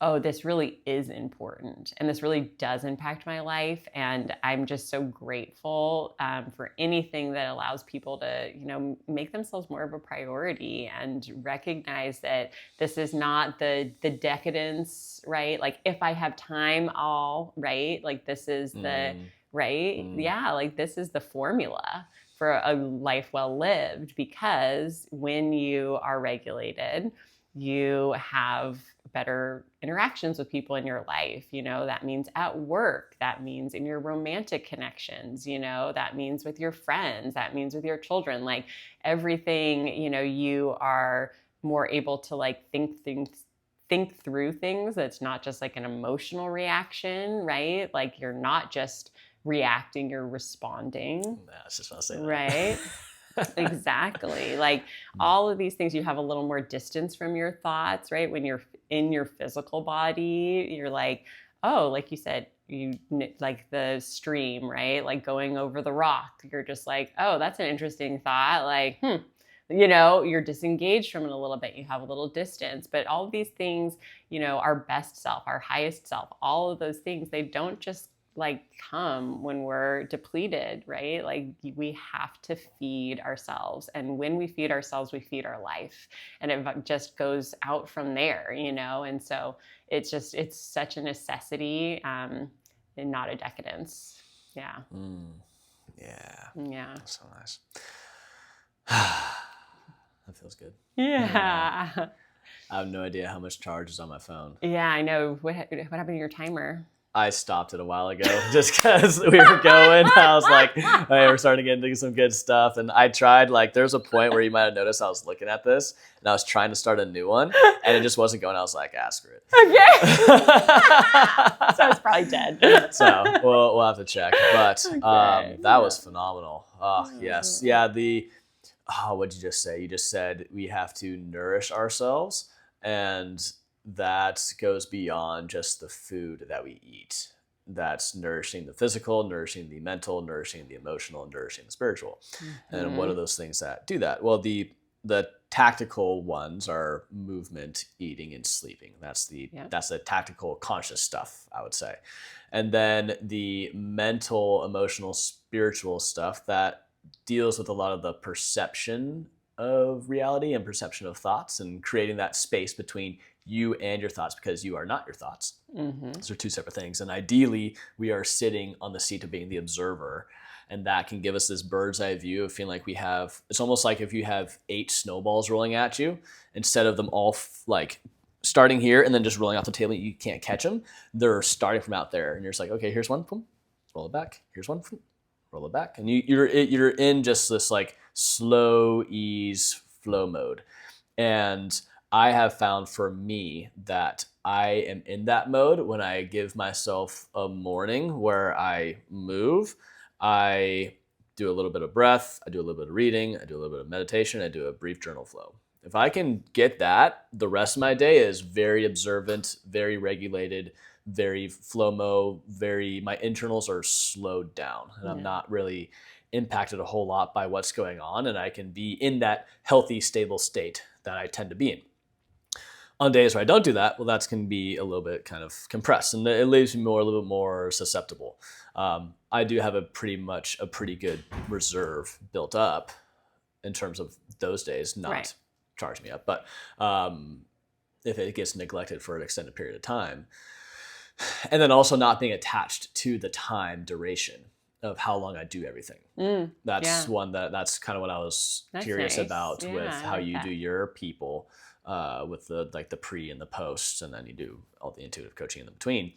oh, this really is important and this really does impact my life. And I'm just so grateful for anything that allows people to, make themselves more of a priority and recognize that this is not the decadence, right? Like, if I have time, right? Like, this is the, right? Yeah, like, this is the formula for a life well lived, because when you are regulated, you have better interactions with people in your life. That means at work, that means in your romantic connections, that means with your friends, that means with your children, like everything, you are more able to like think through things. That's not just like an emotional reaction, right? Like, you're not just reacting, you're responding. I was just want to say that. Right. Exactly. Like, all of these things, you have a little more distance from your thoughts, right? When you're in your physical body, you're like, oh, like you said, like the stream, right? Like going over the rock. You're just like, oh, that's an interesting thought. Like, you're disengaged from it a little bit. You have a little distance. But all of these things, our best self, our highest self, all of those things, they don't just like come when we're depleted, right? Like, we have to feed ourselves. And when we feed ourselves, we feed our life. And it just goes out from there, And so it's such a necessity, and not a decadence. Yeah. Yeah. Yeah. That's so nice. That feels good. Yeah. I have no idea how much charge is on my phone. Yeah, I know. What happened to your timer? I stopped it a while ago just because we were going. I was like, hey, we're starting to get into some good stuff. And I tried, like, there's a point where you might have noticed I was looking at this and I was trying to start a new one and it just wasn't going. I was like, screw it. Okay. So it's probably dead. So we'll have to check. But that was phenomenal. Oh, yes. Yeah. What'd you just say? You just said we have to nourish ourselves, and that goes beyond just the food that we eat. That's nourishing the physical, nourishing the mental, nourishing the emotional, and nourishing the spiritual. Mm-hmm. And what are those things that do that? Well, the tactical ones are movement, eating, and sleeping. That's the tactical conscious stuff, I would say. And then the mental, emotional, spiritual stuff that deals with a lot of the perception of reality and perception of thoughts, and creating that space between you and your thoughts, because you are not your thoughts. Mm-hmm. Those are two separate things. And ideally, we are sitting on the seat of being the observer. And that can give us this bird's eye view of feeling like it's almost like if you have 8 snowballs rolling at you, instead of them all like starting here and then just rolling off the table, you can't catch them. They're starting from out there. And you're just like, okay, here's one, boom, roll it back. Here's one, boom, roll it back. And you're in just this like slow ease flow mode. And I have found for me that I am in that mode when I give myself a morning where I move, I do a little bit of breath, I do a little bit of reading, I do a little bit of meditation, I do a brief journal flow. If I can get that, the rest of my day is very observant, very regulated, very flow-mo, my internals are slowed down, and I'm not really impacted a whole lot by what's going on, and I can be in that healthy, stable state that I tend to be in. On days where I don't do that, well, that can be a little bit kind of compressed, and it leaves me a little bit more susceptible. I do have a pretty good reserve built up in terms of those days, not charge me up, but if it gets neglected for an extended period of time, and then also not being attached to the time duration of how long I do everything. That's that's kind of what I was curious about with how you do your people. With the pre and the post, and then you do all the intuitive coaching in the between,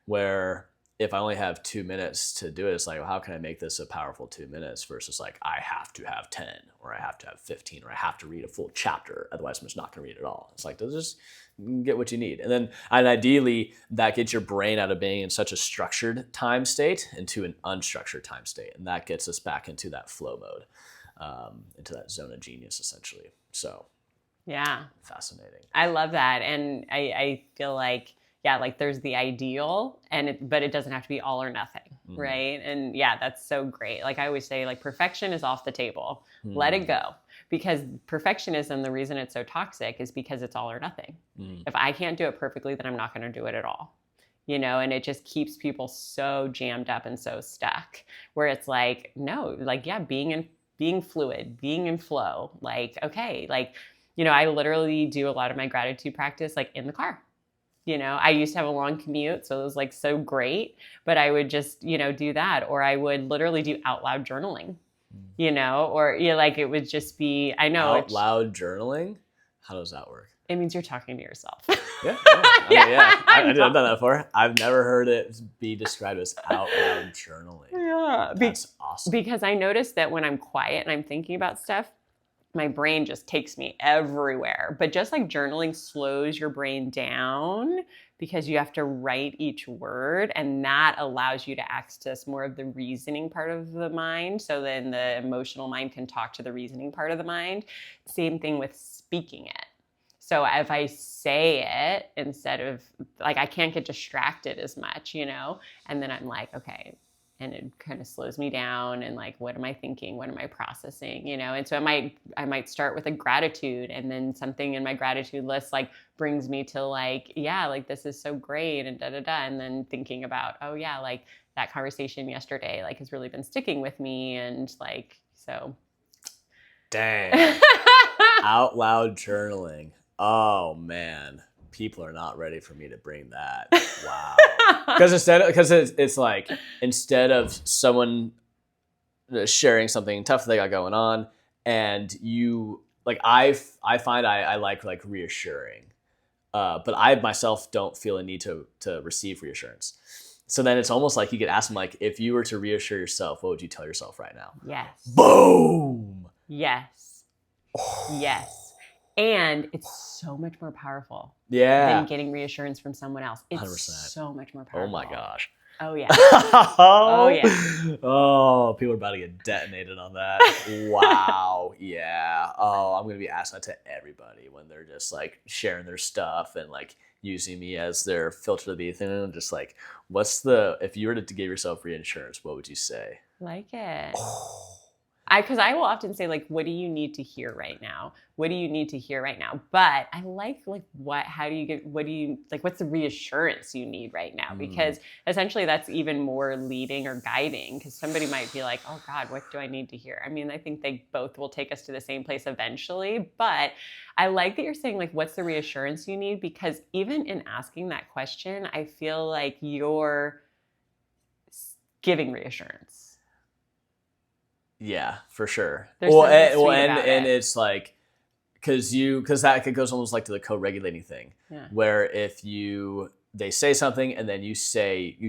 where if I only have 2 minutes to do it, it's like, well, how can I make this a powerful 2 minutes versus like I have to have 10 or I have to have 15 or I have to read a full chapter, otherwise I'm just not going to read it all. It's like, just get what you need. And ideally that gets your brain out of being in such a structured time state into an unstructured time state, and that gets us back into that flow mode, into that zone of genius essentially. So Yeah. Fascinating. I love that. And I feel like, yeah, like there's the ideal but it doesn't have to be all or nothing. Mm-hmm. Right. And yeah, that's so great. Like I always say, like perfection is off the table. Mm-hmm. Let it go. Because perfectionism, the reason it's so toxic is because it's all or nothing. Mm-hmm. If I can't do it perfectly, then I'm not going to do it at all. And it just keeps people so jammed up and so stuck where it's like, no, like, yeah, being fluid, being in flow, like, okay, like, I literally do a lot of my gratitude practice like in the car. I used to have a long commute, so it was like so great, but I would just, do that, or I would literally do out loud journaling, or like it would just be, I know out loud journaling. How does that work? it means you're talking to yourself. Yeah. I've done that before. I've never heard it be described as out loud journaling. Yeah. That's awesome. Because I noticed that when I'm quiet and I'm thinking about stuff, my brain just takes me everywhere. But just like journaling slows your brain down because you have to write each word, and that allows you to access more of the reasoning part of the mind. So then the emotional mind can talk to the reasoning part of the mind. Same thing with speaking it. So if I say it instead of, like, I can't get distracted as much, and then I'm like, okay, and it kind of slows me down, and like, what am I thinking? What am I processing? And so I might start with a gratitude, and then something in my gratitude list like brings me to like, yeah, like this is so great, and and then thinking about, oh yeah, like that conversation yesterday like has really been sticking with me, and like, so. Dang. Out loud journaling. Oh man, people are not ready for me to bring that. Wow. Because it's like, instead of someone sharing something tough they got going on, and you like, I find I like reassuring, but I myself don't feel a need to receive reassurance. So then it's almost like you could ask them, like, if you were to reassure yourself, what would you tell yourself right now? Yes. Boom. Yes. Yes. And it's so much more powerful than getting reassurance from someone else. It's 100%. so much more powerful. Oh my gosh. Oh yeah. Oh yeah. Oh, people are about to get detonated on that. Wow. Yeah. Oh, I'm going to be asking that to everybody when they're just like sharing their stuff and like using me as their filter to be thing. Just like, if you were to give yourself reassurance, what would you say? Like it. Because I will often say, like, what do you need to hear right now? What do you need to hear right now? But I like what's the reassurance you need right now? Because essentially that's even more leading or guiding, because somebody might be like, oh God, what do I need to hear? I mean, I think they both will take us to the same place eventually, but I like that you're saying, like, what's the reassurance you need? Because even in asking that question, I feel like you're giving reassurance. Yeah, for sure. There's and it's like, because that goes almost like to the co-regulating thing, where if they say something and then you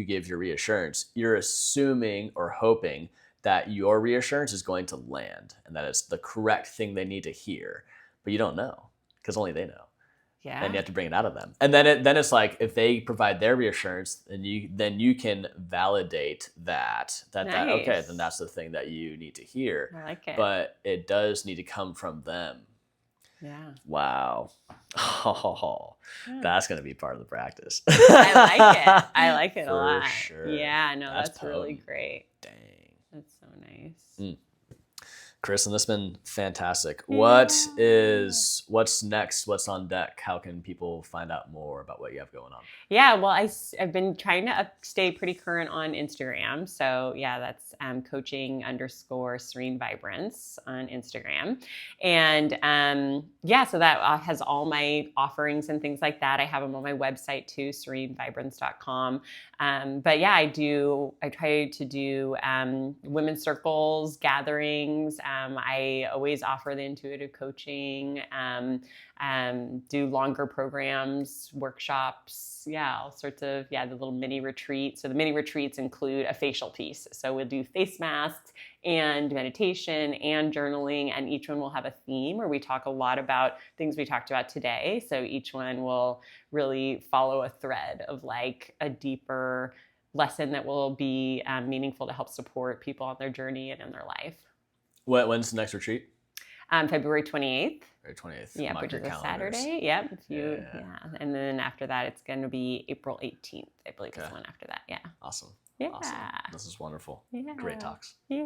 give your reassurance, you're assuming or hoping that your reassurance is going to land and that it's the correct thing they need to hear, but you don't know because only they know. Yeah. And you have to bring it out of them. And then it's like, if they provide their reassurance, then you can validate that okay, then that's the thing that you need to hear. I like it. But it does need to come from them. Yeah. Wow. Oh, that's going to be part of the practice. I like it. I like it a lot. For sure. Yeah, no, that's really great. Dang. That's so nice. Kristen, this has been fantastic. Yeah. What's next? What's on deck? How can people find out more about what you have going on? Yeah, well, I've been trying to stay pretty current on Instagram. So yeah, that's coaching_serene vibrance on Instagram. And so that has all my offerings and things like that. I have them on my website too, serenevibrance.com. But yeah, I try to do women's circles, gatherings. I always offer the intuitive coaching, do longer programs, workshops, all sorts of, the little mini retreats. So the mini retreats include a facial piece. So we'll do face masks and meditation and journaling, and each one will have a theme where we talk a lot about things we talked about today. So each one will really follow a thread of like a deeper lesson that will be meaningful to help support people on their journey and in their life. When's the next retreat? February 28th. February 28th. Yeah, Mark which your is a calendars. Saturday. Yep. If you, Yeah. yeah. And then after that, it's going to be April 18th. I believe is Okay. the one after that. Yeah. Awesome. Yeah. Awesome. This is wonderful. Yeah. Great talks. Yeah.